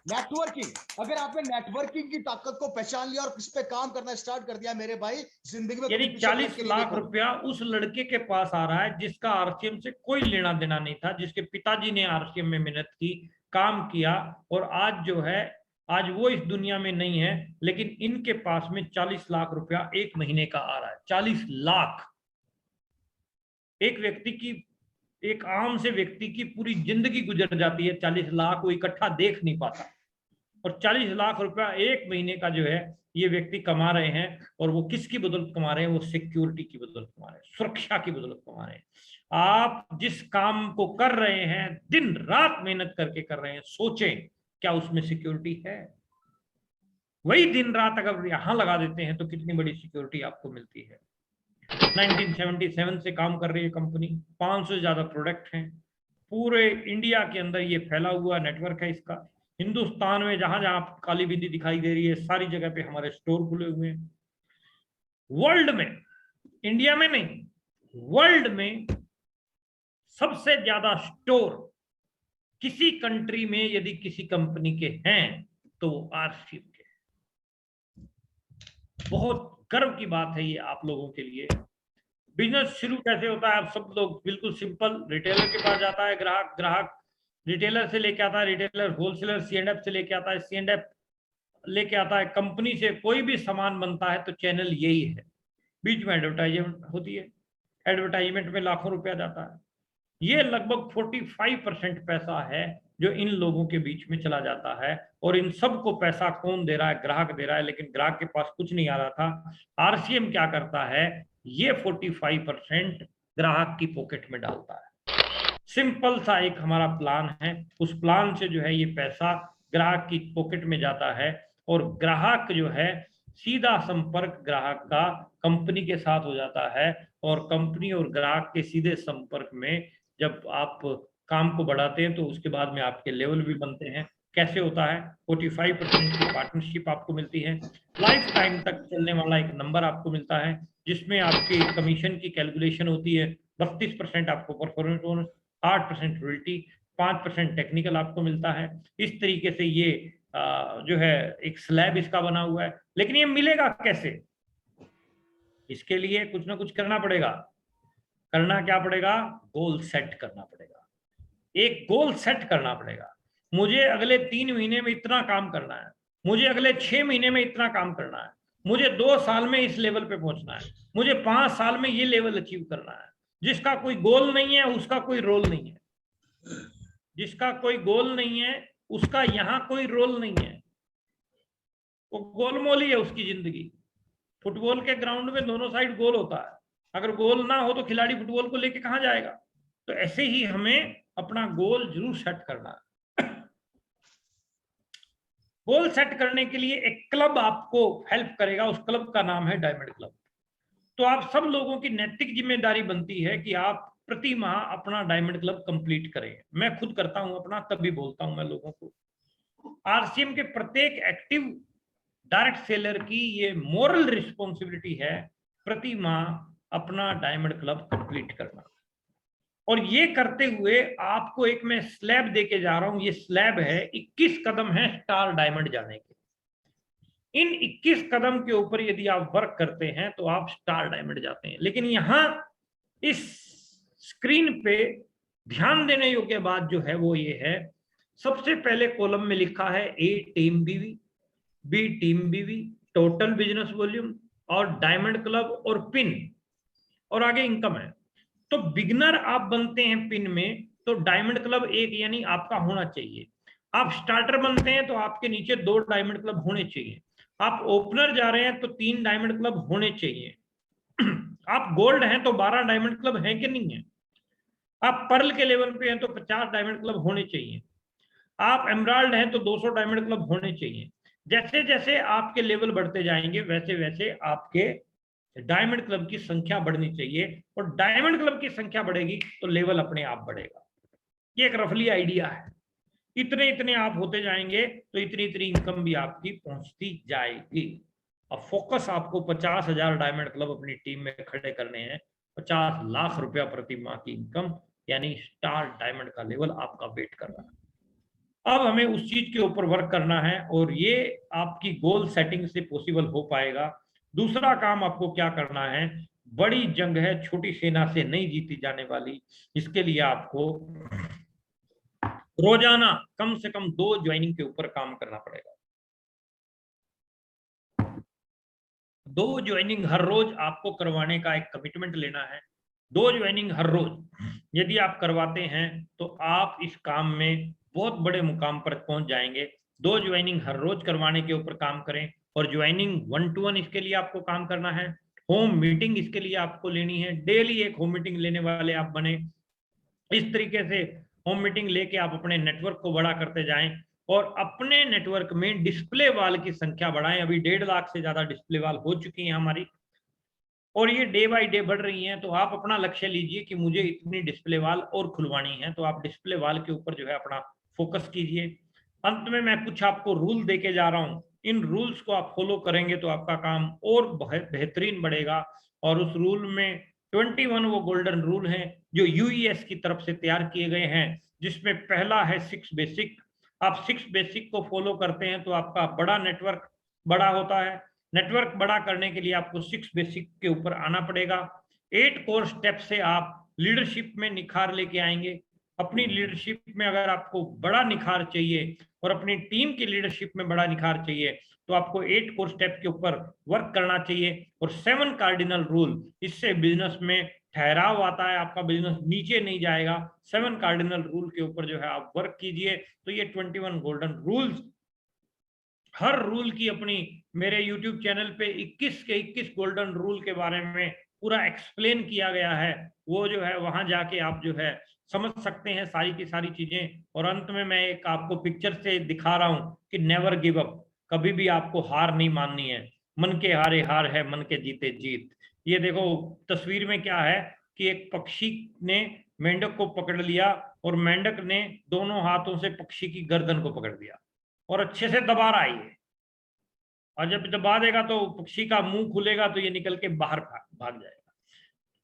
networking. अगर आपने नेटवर्किंग की ताकत को पहचान लिया और इस पे काम करना स्टार्ट कर दिया मेरे भाई, जिंदगी में यानी 40 लाख रुपया उस लड़के के पास आ रहा है जिसका आरसीएम से कोई लेना देना नहीं था, जिसके पिताजी ने आरसीएम में मेहनत की, काम किया, और आज जो है आज वो इस दुनिया में नहीं है, लेकिन इनके पास में 40 लाख रुपया 1 महीने का आ रहा है। 40 लाख एक व्यक्ति की, एक आम से व्यक्ति की पूरी जिंदगी गुजर जाती है। 40 लाख वो इकट्ठा देख नहीं पाता। और 40 लाख रुपया एक महीने का जो है ये व्यक्ति कमा रहे हैं। और वो किसकी बदौलत कमा रहे हैं? वो सिक्योरिटी की बदौलत कमा रहे हैं, सुरक्षा की बदौलत कमा रहे हैं। आप जिस काम को कर रहे हैं, दिन रात मेहनत करके कर रहे हैं, सोचें क्या उसमें सिक्योरिटी है? वही दिन रात अगर यहां लगा देते हैं तो कितनी बड़ी सिक्योरिटी आपको मिलती है। 1977 से काम कर रही है कंपनी, 500 से ज्यादा प्रोडक्ट हैं, पूरे इंडिया के अंदर ये फैला हुआ नेटवर्क है इसका। हिंदुस्तान में जहां जहां काली बिंदी दिखाई दे रही है सारी जगह पे हमारे स्टोर खुले हुए हैं। वर्ल्ड में, इंडिया में नहीं, वर्ल्ड में सबसे ज्यादा स्टोर किसी कंट्री में यदि किसी कंपनी के हैं तो वो आरसीएम के। बहुत गर्व की बात है ये आप लोगों के लिए। बिजनेस शुरू कैसे होता है? आप सब लोग बिल्कुल सिंपल, रिटेलर के पास जाता है ग्राहक, ग्राहक रिटेलर से लेके आता है, रिटेलर होलसेलर C&F से लेके आता है, C&F लेके आता है कंपनी से। कोई भी सामान बनता है तो चैनल यही है, बीच में एडवर्टाइजमेंट होती है, एडवर्टाइजमेंट में लाखों रुपया जाता है। ये लगभग 45% पैसा है जो इन लोगों के बीच में चला जाता है। और इन सबको पैसा कौन दे रहा है? ग्राहक दे रहा है। लेकिन ग्राहक के पास कुछ नहीं आ रहा था। आरसीएम क्या करता है? ये 45% ग्राहक की पॉकेट में डालता है। सिंपल सा एक हमारा प्लान है, उस प्लान से जो है ये पैसा ग्राहक की पॉकेट में जाता है। और ग्राहक जो है सीधा संपर्क ग्राहक का कंपनी के साथ हो जाता है। और कंपनी और ग्राहक के सीधे संपर्क में जब आप काम को बढ़ाते हैं तो उसके बाद में आपके लेवल भी बनते हैं। कैसे होता है? 45% की पार्टनरशिप आपको मिलती है, लाइफ टाइम तक चलने वाला एक नंबर आपको मिलता है जिसमें आपकी कमीशन की कैलकुलेशन होती है। 32% आपको परफॉर्मेंस बोनस, 8% रॉयल्टी, 5% टेक्निकल आपको मिलता है। इस तरीके से ये जो है एक स्लैब इसका बना हुआ है। लेकिन ये मिलेगा कैसे? इसके लिए कुछ ना कुछ करना पड़ेगा। करना क्या पड़ेगा? गोल सेट करना पड़ेगा। एक गोल सेट करना पड़ेगा। मुझे अगले 3 महीने में इतना काम करना है, मुझे अगले 6 महीने में इतना काम करना है, मुझे 2 साल में इस लेवल पे पहुंचना है, मुझे 5 साल में ये लेवल अचीव करना है। जिसका कोई गोल नहीं है उसका कोई रोल नहीं है, जिसका कोई गोल नहीं है उसका यहां कोई रोल नहीं है। वो गोलमोल ही है उसकी जिंदगी। फुटबॉल के ग्राउंड में दोनों साइड गोल होता है, अगर गोल ना हो तो खिलाड़ी फुटबॉल को लेके कहां जाएगा? तो ऐसे ही हमें अपना गोल जरूर सेट करना है। गोल सेट करने के लिए एक क्लब आपको हेल्प करेगा, उस क्लब का नाम है डायमंड क्लब। तो आप सब लोगों की नैतिक जिम्मेदारी बनती है कि आप प्रति माह अपना डायमंड क्लब कंप्लीट करें। मैं खुद करता हूं अपना, तभी बोलता हूं मैं लोगों को। आरसीएम के प्रत्येक एक्टिव डायरेक्ट सेलर की ये मोरल रिस्पॉन्सिबिलिटी है प्रति माह अपना डायमंड क्लब कंप्लीट करना। और ये करते हुए आपको एक मैं स्लैब देके जा रहा हूं। ये स्लैब है, 21 कदम है स्टार डायमंड जाने के। इन 21 कदम के ऊपर यदि आप वर्क करते हैं तो आप स्टार डायमंड जाते हैं। लेकिन यहां इस स्क्रीन पे ध्यान देने योग्य बात जो है वो ये है, सबसे पहले कॉलम में लिखा है A टीम बीवी, B टीम बीवी, टोटल बिजनेस वॉल्यूम और डायमंड क्लब और पिन, और आगे इनकम है। तो बिगनर आप बनते हैं पिन में तो डायमंड क्लब 1 यानी आपका होना चाहिए। आप स्टार्टर बनते हैं तो आपके नीचे 2 डायमंड क्लब होने चाहिए। आप ओपनर जा रहे हैं तो 3 डायमंड क्लब होने चाहिए। आप गोल्ड हैं तो 12 डायमंड क्लब हैं कि नहीं है। आप पर्ल के लेवल पे हैं तो 50 डायमंड क्लब होने चाहिए। आप एमराल्ड हैं तो 200 डायमंड क्लब होने चाहिए। जैसे जैसे आपके लेवल बढ़ते जाएंगे वैसे वैसे आपके डायमंड क्लब की संख्या बढ़नी चाहिए, और डायमंड क्लब की संख्या बढ़ेगी तो लेवल अपने आप बढ़ेगा। ये एक रफली आइडिया है। इतने इतने आप होते जाएंगे तो इतनी इतनी इनकम भी आपकी पहुंचती जाएगी। अब फोकस आपको 50,000 डायमंड क्लब अपनी टीम में खड़े करने हैं, 50 लाख रुपया प्रति माह की इनकम, यानी स्टार डायमंड का लेवल आपका वेट कर रहा है। अब हमें उस चीज के ऊपर वर्क करना है और ये आपकी गोल सेटिंग से पॉसिबल हो पाएगा। दूसरा काम आपको क्या करना है, बड़ी जंग है, छोटी सेना से नहीं जीती जाने वाली। इसके लिए आपको रोजाना कम से कम 2 ज्वाइनिंग के ऊपर काम करना पड़ेगा। 2 ज्वाइनिंग हर रोज आपको करवाने का एक कमिटमेंट लेना है। 2 ज्वाइनिंग हर रोज यदि आप करवाते हैं तो आप इस काम में बहुत बड़े मुकाम पर पहुंच जाएंगे। 2 ज्वाइनिंग हर रोज करवाने के ऊपर काम करें, और ज्वाइनिंग 1 to 1 इसके लिए आपको काम करना है। होम मीटिंग इसके लिए आपको लेनी है, डेली एक होम मीटिंग लेने वाले आप बने। इस तरीके से होम मीटिंग लेके आप अपने नेटवर्क को बड़ा करते जाएं, और अपने नेटवर्क में डिस्प्ले वाल की संख्या बढ़ाएं। अभी 1.5 लाख से ज्यादा डिस्प्ले वाल हो चुकी हैं हमारी, और ये डे बाय डे बढ़ रही हैं। तो आप अपना लक्ष्य लीजिए कि मुझे इतनी डिस्प्ले वाल और खुलवानी है, तो आप डिस्प्ले वाल के ऊपर जो है अपना फोकस कीजिए। अंत में मैं कुछ आपको रूल देके जा रहा हूँ, इन रूल्स को आप फॉलो करेंगे तो आपका काम और बेहतरीन बढ़ेगा। और उस रूल में 21 वो गोल्डन रूल हैं जो यूईएस की तरफ से तैयार किए गए हैं, जिसमें पहला है 6 बेसिक। आप 6 बेसिक को फॉलो करते हैं तो आपका बड़ा नेटवर्क बड़ा होता है। नेटवर्क बड़ा करने के लिए आपको 6 बेसिक के ऊपर आना पड़ेगा। 8 कोर स्टेप से आप लीडरशिप में निखार लेके आएंगे। अपनी लीडरशिप में अगर आपको बड़ा निखार चाहिए और अपनी टीम की लीडरशिप में बड़ा निखार चाहिए, तो आपको 8 कोर स्टेप के ऊपर वर्क करना चाहिए। और 7 कार्डिनल रूल, इससे बिजनेस में ठहराव आता है, आपका बिजनेस नीचे नहीं जाएगा। 7 कार्डिनल रूल के ऊपर जो है आप वर्क कीजिए। तो ये 21 गोल्डन रूल्स, हर रूल की अपनी मेरे YouTube चैनल पे 21 के 21 गोल्डन रूल के बारे में पूरा एक्सप्लेन किया गया है। वो जो है वहां जाके आप जो है समझ सकते हैं सारी की सारी चीजें। और अंत में मैं एक आपको पिक्चर से दिखा रहा हूं कि नेवर गिव अप, कभी भी आपको हार नहीं माननी है। मन के हारे हार है, मन के जीते जीत। ये देखो तस्वीर में क्या है कि एक पक्षी ने मेंढक को पकड़ लिया, और मेंढक ने दोनों हाथों से पक्षी की गर्दन को पकड़ दिया और अच्छे से दबा रहा है। और जब दबा देगा तो पक्षी का मुंह खुलेगा तो ये निकल के बाहर भाग जाएगा।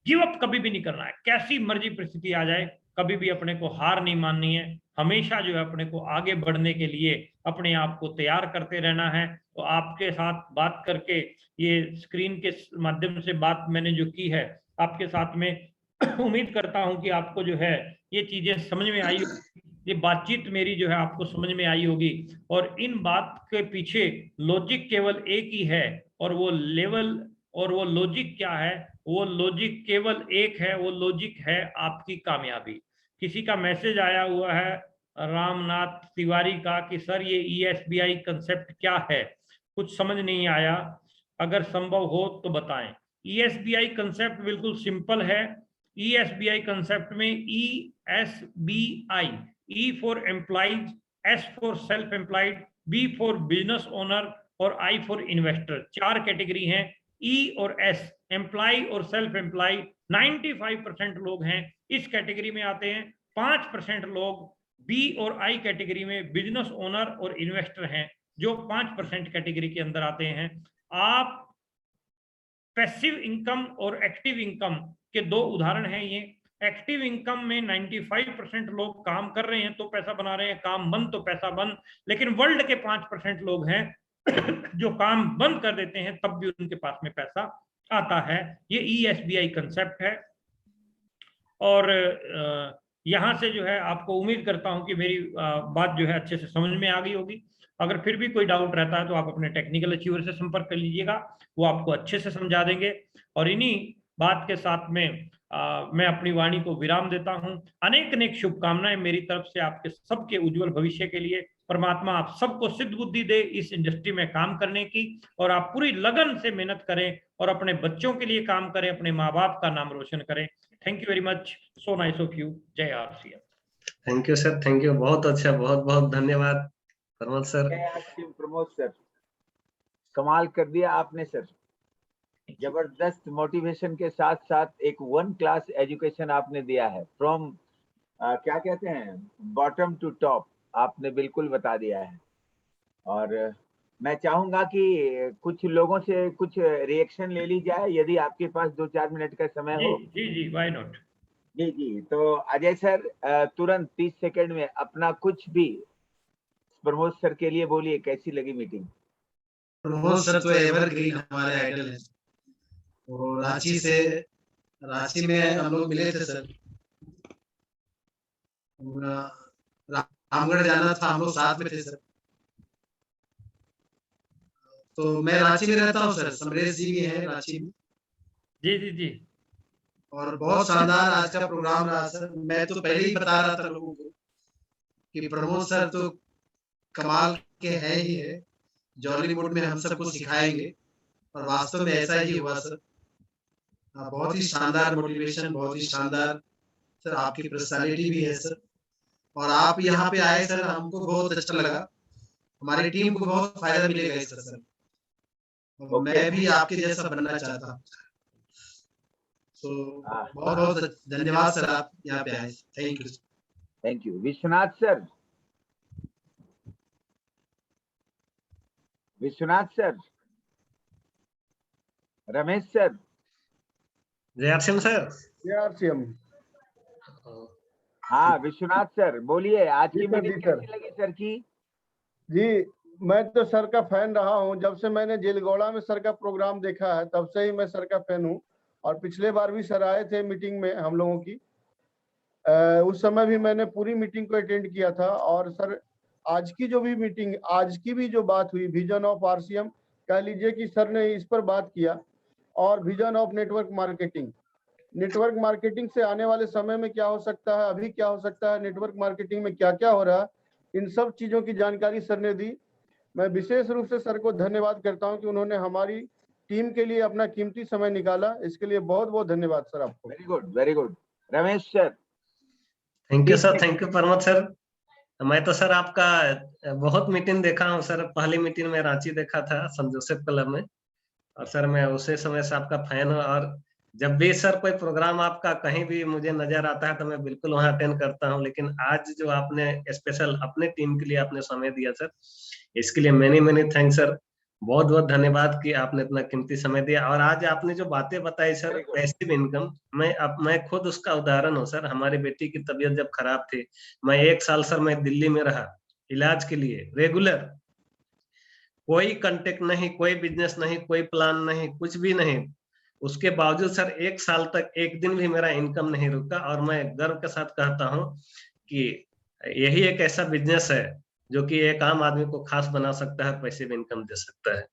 गिव अप कभी भी नहीं करना है, कैसी मर्जी परिस्थिति आ जाए, कभी भी अपने को हार नहीं माननी है। हमेशा जो है अपने को आगे बढ़ने के लिए अपने आप को तैयार करते रहना है। तो आपके साथ बात करके, ये स्क्रीन के माध्यम से बात मैंने जो की है आपके साथ में, उम्मीद करता हूं कि आपको जो है ये चीजें समझ में आई, ये बातचीत मेरी जो है आपको समझ में आई होगी। और इन बात के पीछे लॉजिक केवल एक ही है, और वो लेवल और वो लॉजिक क्या है, वो लॉजिक केवल एक है, वो लॉजिक है आपकी कामयाबी। किसी का मैसेज आया हुआ है रामनाथ तिवारी का कि सर ये ESBI कंसेप्ट क्या है, कुछ समझ नहीं आया, अगर संभव हो तो बताएं। ESBI कंसेप्ट बिल्कुल सिंपल है। ESBI कंसेप्ट में ESBI, E for employees, S for self employed, B for business owner और I फॉर इन्वेस्टर, 4 कैटेगरी हैं। E और S, एम्प्लॉय और सेल्फ एम्प्लॉय, 95% लोग हैं इस कैटेगरी में आते हैं। 5% लोग B और I कैटेगरी में बिजनेस ओनर और इन्वेस्टर हैं, जो 5% कैटेगरी के अंदर आते हैं। आप पैसिव इनकम और एक्टिव इनकम के 2 उदाहरण हैं ये। एक्टिव इनकम में 95% लोग काम कर रहे हैं तो पैसा बना रहे हैं, काम बंद तो पैसा बंद। लेकिन वर्ल्ड के 5% लोग हैं जो काम बंद कर देते हैं तब भी उनके पास में पैसा आता है। ये ESBI कंसेप्ट है। और यहां से जो है आपको उम्मीद करता हूं कि मेरी बात जो है अच्छे से समझ में आ गई होगी। अगर फिर भी कोई डाउट रहता है तो आप अपने टेक्निकल अचीवर से संपर्क कर लीजिएगा, वो आपको अच्छे से समझा देंगे। और इन्हीं बात के साथ में मैं अपनी वाणी को विराम देता हूं। अनेक अनेक शुभकामनाएं मेरी तरफ से आपके सबके उज्जवल भविष्य के लिए। परमात्मा आप सबको सिद्ध बुद्धि दे इस इंडस्ट्री में काम करने की, और आप पूरी लगन से मेहनत करें और अपने बच्चों के लिए काम करें, अपने माँ बाप का नाम रोशन करें। Thank you very much, so nice of you. जय RCM। Thank you sir, thank you, बहुत अच्छा, बहुत बहुत धन्यवाद प्रमोद सर। प्रमोद सर, कमाल कर दिया आपने सर। जबरदस्त मोटिवेशन के साथ साथ एक 1 क्लास एजुकेशन आपने दिया है, फ्रॉम क्या कहते हैं बॉटम टू टॉप, आपने बिल्कुल बता दिया है। और मैं चाहूंगा कि कुछ लोगों से कुछ रिएक्शन ले ली जाए, यदि आपके पास 2-4 मिनट का समय हो। जी जी, व्हाई नॉट। जी, तो अजय सर तुरंत 30 सेकंड में अपना कुछ भी प्रमोद सर के लिए बोलिए, कैसी लगी मीटिंग? प्रमोद सर तो एवरग्रीन हमारे आइडल हैं। और रांची में हम लोग मिले थे सर, रामगढ़ जाना था, हम लोग साथ में थे सर। तो मैं रांची में रहता हूँ सर, समरेश जी भी हैं रांची में। जी जी जी। और बहुत शानदार आज का प्रोग्राम रहा सर। मैं तो पहले ही बता रहा था लोगों को कि प्रमोद सर तो कमाल के है ही है, जॉली मूड में हम सबको सिखाएंगे और वास्तव में ऐसा ही हुआ सर। बहुत ही शानदार मोटिवेशन, बहुत ही शानदार सर आपकी पर्सनालिटी भी है सर, और आप यहाँ पे आए सर, हमको बहुत अच्छा लगा, हमारी टीम को बहुत फायदा मिलेगा इससे सर। मैं भी आपके जैसा बनना चाहता हूँ। तो बहुत बहुत धन्यवाद सर, आप यहाँ पे आए। Thank you. Thank you. Vishwanath sir, Vishwanath sir, Ramesh sir, जय आरसीएम सर। जय आरसीएम। हाँ विश्वनाथ सर बोलिए, आज की मीटिंग कैसी लगी सर की? जी, मैं तो सर का फैन रहा हूँ। जब से मैंने जेलगौड़ा में सर का प्रोग्राम देखा है तब से ही मैं सर का फैन हूँ, और पिछले बार भी सर आए थे मीटिंग में हम लोगों की। उस समय भी मैंने पूरी मीटिंग को अटेंड किया था। और सर आज की जो भी मीटिंग, आज की भी जो बात हुई विजन ऑफ आरसीएम, कह लीजिए कि सर ने इस पर बात किया, और vision of network marketing, network marketing से आने वाले समय में क्या हो सकता है, अभी क्या हो सकता है, नेटवर्क मार्केटिंग में क्या क्या हो रहा है, इन सब चीजों की जानकारी सर ने दी। मैं विशेष रूप से सर को धन्यवाद करता हूं कि उन्होंने हमारी टीम के लिए अपना कीमती समय निकाला। इसके लिए बहुत बहुत धन्यवाद सर आपको। Very good, very good. Ramesh sir. Thank you sir, thank you Pramod sir. मैं तो सर आपका बहुत मीटिंग देखा हूँ सर। पहली मीटिंग में रांची देखा था सन जोसेफ क्लब में, और सर मैं उसी समय से आपका फैन हूँ। और जब भी सर कोई प्रोग्राम आपका कहीं भी मुझे नजर आता है तो मैं बिल्कुल वहां अटेंड करता हूँ। लेकिन आज जो आपने स्पेशल अपने टीम के लिए आपने समय दिया सर, इसके लिए मेनी मेनी थैंक्स सर। बहुत बहुत धन्यवाद कि आपने इतना कीमती समय दिया। और आज आपने जो बातें बताई सर, पैसिव इनकम, मैं खुद उसका उदाहरण हूँ सर। हमारी बेटी की तबीयत जब खराब थी, मैं 1 साल सर मैं दिल्ली में रहा इलाज के लिए रेगुलर, कोई कांटेक्ट नहीं, कोई बिजनेस नहीं, कोई प्लान नहीं, कुछ भी नहीं। उसके बावजूद सर 1 साल तक एक दिन भी मेरा इनकम नहीं रुका। और मैं गर्व के साथ कहता हूँ कि यही एक ऐसा बिजनेस है जो कि एक आम आदमी को खास बना सकता है, पैसे भी इनकम दे सकता है।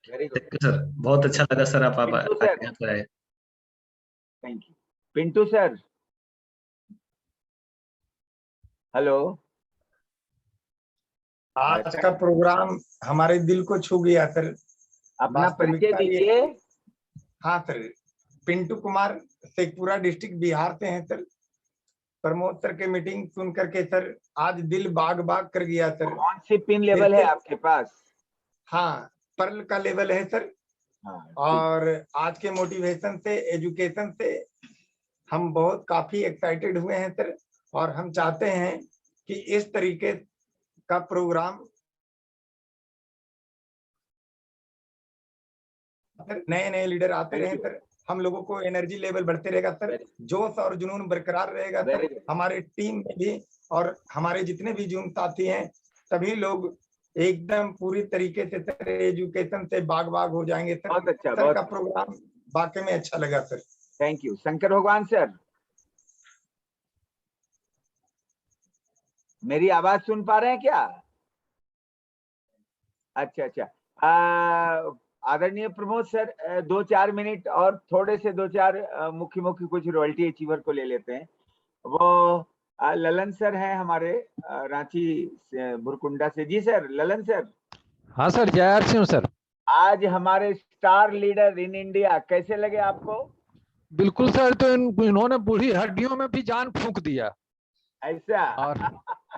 वेरी गुड सर, बहुत अच्छा लगा सर आप पिंटू सर। यहाँ पे आए। Thank you. Pintu sir, hello. आज का प्रोग्राम हमारे दिल को छू गया सर। अपना परिचय दीजिए। हाँ सर, पिंटू कुमार शेखपुरा डिस्ट्रिक्ट बिहार से हैं सर। प्रमोद सर के मीटिंग सुन करके सर आज दिल बाग बाग कर गया सर। कौन सी पिन लेवल है आपके पास? हाँ, पर्ल का लेवल है सर। और आज के मोटिवेशन से, एजुकेशन से हम बहुत काफी एक्साइटेड हुए हैं सर। और हम चाहते हैं कि इस तरीके का प्रोग्राम नए नए लीडर आते रहे सर, हम लोगों को एनर्जी लेवल बढ़ते रहेगा सर, जोश और जुनून बरकरार रहेगा सर। हमारे टीम में भी और हमारे जितने भी जूम साथी हैं सभी लोग एकदम पूरी तरीके से सर एजुकेशन से बाग बाग हो जाएंगे सर। बहुत अच्छा, सर का प्रोग्राम वाकई में अच्छा लगा सर। Thank you. शंकर भगवान सर, मेरी आवाज सुन पा रहे हैं क्या? अच्छा अच्छा। आदरणीय प्रमोद सर, 2-4 मिनट और थोड़े से 2-4 मुख्य कुछ रॉयल्टी अचीवर को ले लेते हैं। वो ललन सर हैं हमारे रांची बुरकुंडा से। जी सर, ललन सर। हाँ सर, जय आरसीएम सर। आज हमारे स्टार लीडर इन इंडिया कैसे लगे आपको? बिल्कुल सर, तो इन्होंने बूढ़ी हड्डियों में भी जान फूंक दिया ऐसा।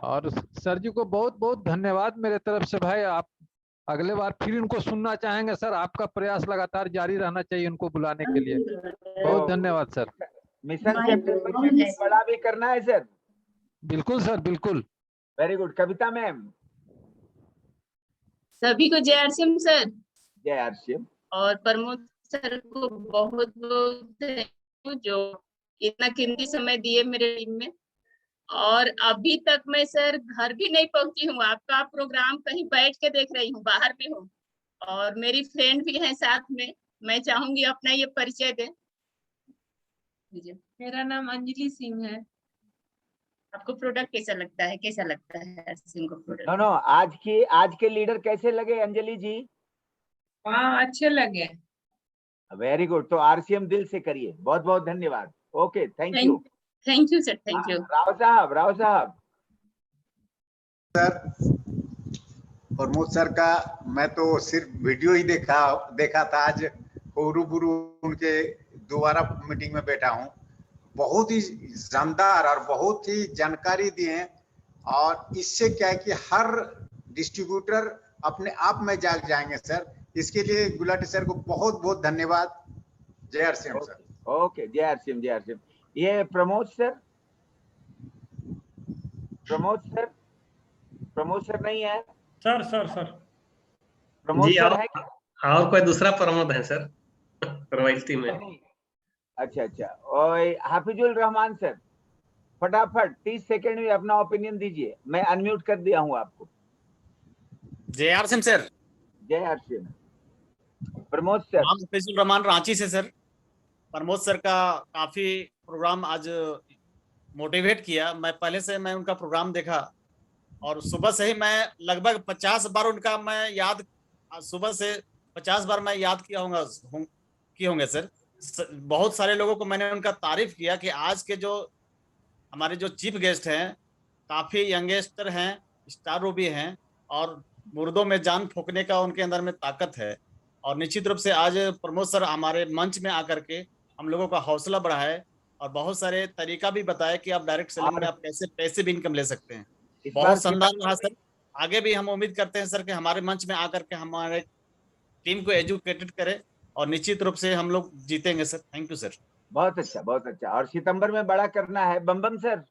और सर जी को बहुत बहुत धन्यवाद मेरे तरफ से। भाई आप अगले बार फिर इनको सुनना चाहेंगे सर। आपका प्रयास लगातार जारी रहना चाहिए उनको बुलाने के लिए। बहुत धन्यवाद सर। मिशन चैप्टर बड़ा भी करना है सर। बिल्कुल सर, बिल्कुल। Very good. कविता मैम। सभी को जय आरसीएम सर। जय आरसीएम। और प्रमोद सर को बहुत बहुत जो इतना कीमती समय दिए मेरे टीम में। और अभी तक मैं सर घर भी नहीं पहुंची हूँ, आपका प्रोग्राम कहीं बैठ के देख रही हूँ, बाहर में हूँ। और मेरी फ्रेंड भी है साथ में, मैं चाहूंगी अपना ये परिचय दें। मेरा नाम अंजलि सिंह है। आपको प्रोडक्ट कैसा लगता है, कैसा लगता है सिंह को प्रोडक्ट? नो आज के लीडर कैसे लगे अंजलि जी? हाँ, अच्छे लगे। Very good. तो आरसीएम दिल से करिए। बहुत बहुत धन्यवाद। Okay, thank you. Thank you sir, thank you. Rao साहब। सर प्रमोद सर का मैं तो सिर्फ वीडियो ही देखा था, आज रूबरू उनके दोबारा मीटिंग में बैठा हूँ। बहुत ही शानदार और बहुत ही जानकारी दी है, और इससे क्या है कि हर डिस्ट्रीब्यूटर अपने आप में जाग जाएंगे सर। इसके लिए गुलाटी सर को बहुत बहुत धन्यवाद। जय आरसीएम सर। ओके, जय आरसीएम, जय आरसीएम। ये प्रमोद सर नहीं है सर प्रमोद जी, सर है क्या? और कोई दूसरा प्रमोद है सर रवायती में? अच्छा। और हाफिजुल रहमान सर, फटाफट 30 सेकंड में अपना ओपिनियन दीजिए। मैं अनम्यूट कर दिया हूं आपको। जय आरसीएम सर। जय आरसीएम। प्रमोद सर। नाम हाफिजुल रहमान, रांची से सर। प्रमोद सर का काफी प्रोग्राम आज मोटिवेट किया। मैं पहले से उनका प्रोग्राम देखा और सुबह से ही मैं लगभग 50 बार उनका मैं याद किए होंगे सर। बहुत सारे लोगों को मैंने उनका तारीफ किया कि आज के जो हमारे जो चीफ गेस्ट हैं काफी यंगस्टर हैं, स्टार रूबी हैं, और मुर्दों में जान फूंकने का उनके अंदर में ताकत है। और निश्चित रूप से आज प्रमोद सर हमारे मंच में आकर के हम लोगों का हौसला बढ़ाए और बहुत सारे तरीका भी बताए कि आप डायरेक्ट सेलिंग में आप कैसे पैसे भी इनकम ले सकते हैं। बहुत शानदार रहा सर। आगे भी हम उम्मीद करते हैं सर कि हमारे मंच में आकर के हमारे टीम को एजुकेटेड करें और निश्चित रूप से हम लोग जीतेंगे सर। Thank you sir. बहुत अच्छा, बहुत अच्छा। और सितंबर में बड़ा करना है। बम सर।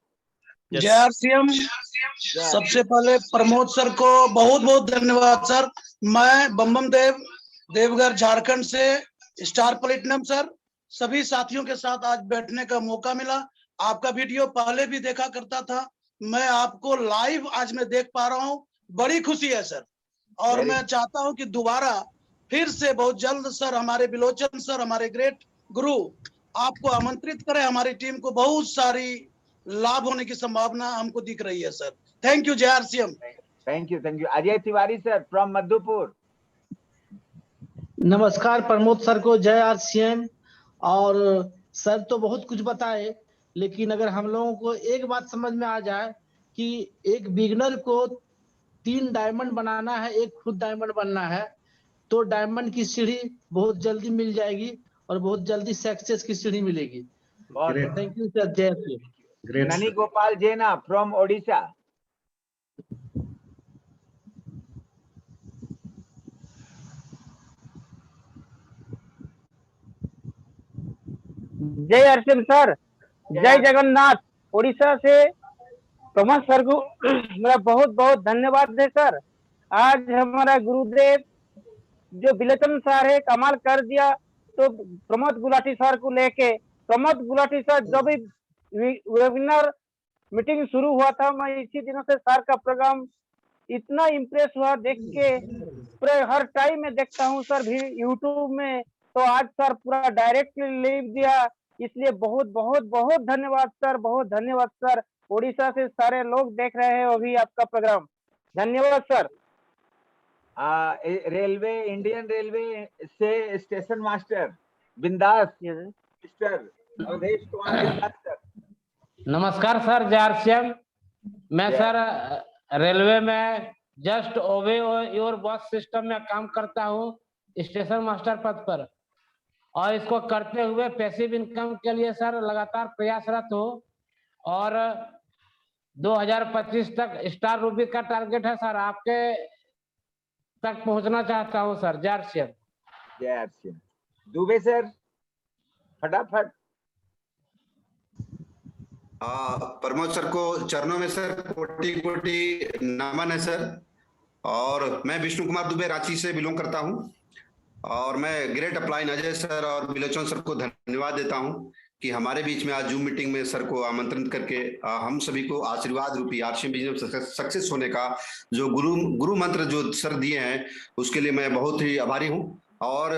जय आरसीएम। सबसे पहले प्रमोद सर को बहुत बहुत धन्यवाद सर। मैं बम देवघर झारखंड से, स्टार प्लेटिनम सर। सभी साथियों के साथ आज बैठने का मौका मिला। आपका वीडियो पहले भी देखा करता था, मैं आपको लाइव आज मैं देख पा रहा हूँ, बड़ी खुशी है सर। और मैं चाहता हूँ कि दोबारा फिर से बहुत जल्द सर हमारे बिलोचन सर, हमारे ग्रेट गुरु आपको आमंत्रित करें। हमारी टीम को बहुत सारी लाभ होने की संभावना हमको दिख रही है सर। Thank you. जय RCM. Thank you. Ajay Tiwari sir from Madhupur. नमस्कार प्रमोद सर को जय आरसीएम। और सर तो बहुत कुछ बताए, लेकिन अगर हम लोगों को एक बात समझ में आ जाए कि एक बिगनर को 3 डायमंड बनाना है, एक खुद डायमंड बनना है, तो डायमंड की सीढ़ी बहुत जल्दी मिल जाएगी और बहुत जल्दी सक्सेस की सीढ़ी मिलेगी। Thank you sir. जय श्री। ननी गोपाल जेना फ्रॉम ओडिशा। जय आरसीएम सर। जय जगन्नाथ। उड़ीसा से प्रमोद सर को मेरा बहुत बहुत धन्यवाद है सर। आज हमारा गुरुदेव जो बिलोचन सर है कमाल कर दिया, तो प्रमोद गुलाटी सर को लेके प्रमोद गुलाटी सर जब भी वेबिनार मीटिंग शुरू हुआ था, मैं इसी दिनों से सर का प्रोग्राम इतना इम्प्रेस हुआ देख के। पूरे हर टाइम में देखता हूँ सर भी यूट्यूब में, तो आज सर पूरा डायरेक्टली लाइव दिया, इसलिए बहुत बहुत बहुत धन्यवाद सर। बहुत धन्यवाद सर। उड़ीसा से सारे लोग देख रहे हैं अभी आपका प्रोग्राम। धन्यवाद सर। रेलवे, इंडियन रेलवे से स्टेशन मास्टर बिंदास मिस्टर अवधेश कुमार बिंदास सर। नमस्कार सर। जय आरसीएम। मैं सर रेलवे में जस्ट ओबे योर बॉस सिस्टम में काम करता हूँ, स्टेशन मास्टर पद पर, और इसको करते हुए पैसिव इनकम के लिए सर लगातार प्रयासरत हूँ। और 2025 तक स्टार रूबी का टारगेट है सर, आपके तक पहुंचना चाहता हूं सर। जय आरसीएम। जय आरसीएम। दुबे सर फटाफट। प्रमोद सर को चरणों में सर कोटि कोटि नमन है सर। और मैं विष्णु कुमार दुबे रांची से बिलोंग करता हूं, और मैं ग्रेट अपलाइन अजय सर और बिलोचन सर को धन्यवाद देता हूं कि हमारे बीच में आज जूम मीटिंग में सर को आमंत्रित करके हम सभी को आशीर्वाद रूपी आरसीएम बिजनेस सक्सेस होने का जो गुरु मंत्र जो सर दिए हैं उसके लिए मैं बहुत ही आभारी हूं। और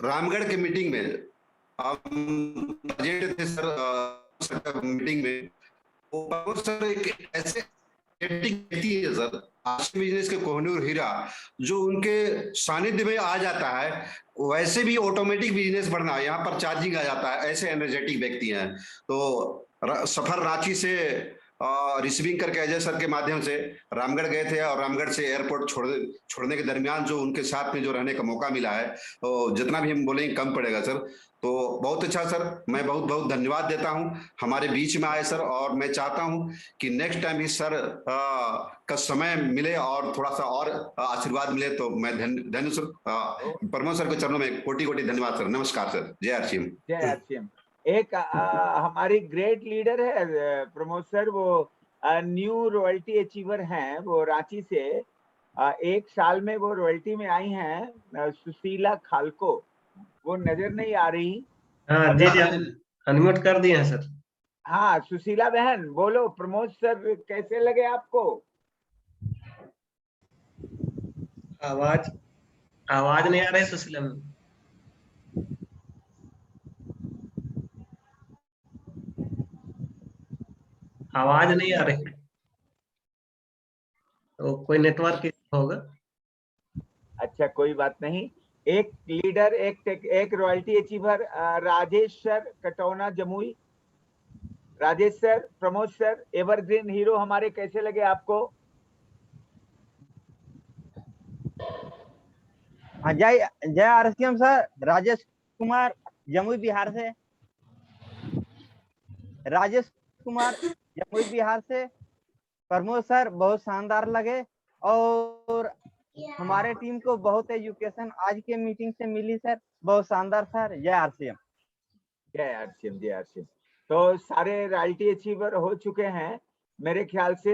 रामगढ़ के मीटिंग में हम प्रेजेंट थे सर मीटिंग में, वो सर एक ऐसे है सर आरसीएम बिजनेस के कोहिनूर हीरा जो उनके सानिध्य में आ जाता है, वैसे भी ऑटोमेटिक बिजनेस बढ़ना, यहाँ पर चार्जिंग आ जाता है, ऐसे एनर्जेटिक व्यक्ति हैं। तो सफर रांची से रिसीविंग करके अजय सर के माध्यम से रामगढ़ गए थे और रामगढ़ से एयरपोर्ट छोड़ने के दरमियान जो उनके साथ में जो रहने का मौका मिला है तो जितना भी हम बोलेंगे कम पड़ेगा सर। तो बहुत अच्छा सर, मैं बहुत बहुत धन्यवाद देता हूं हमारे बीच में आए सर, और मैं चाहता हूं कि नेक्स्ट टाइम भी सर का समय मिले और थोड़ा सा और आशीर्वाद मिले तो मैं धन्य सर। प्रमोद सर के चरणों में कोटि कोटि धन्यवाद सर। नमस्कार सर। जय आरसीएम। जय आरसीएम। एक हमारी ग्रेट लीडर है प्रमोद सर, वो न्यू रॉयल्टी अचीवर हैं, वो रांची से 1 साल में वो रॉयल्टी में आई हैं, सुशीला खालको, वो नजर नहीं आ रही। हाँ जी जी, अनम्यूट कर दिए हैं सर। हाँ सुशीला बहन बोलो, प्रमोद सर कैसे लगे आपको? आवाज नहीं आ रही सुशीला में। आवाज नहीं आ रही, तो कोई नेटवर्क होगा। अच्छा कोई बात नहीं। एक लीडर, एक royalty achiever Rajesh sir Katauna Jamui. Rajesh sir, Pramod sir, evergreen hero हमारे कैसे लगे आपको? जय जय आरसीएम सर। राजेश कुमार जमुई बिहार से। राजेश कुमार जमुई बिहार से। प्रमोद सर बहुत शानदार लगे और हमारे टीम को बहुत एजुकेशन आज के मीटिंग से मिली सर, बहुत शानदार सर। जय आरसीएम। जय आरसीएम, जय आरसीएम। तो सारे रॉयल्टी अचीवर हो चुके हैं मेरे ख्याल से।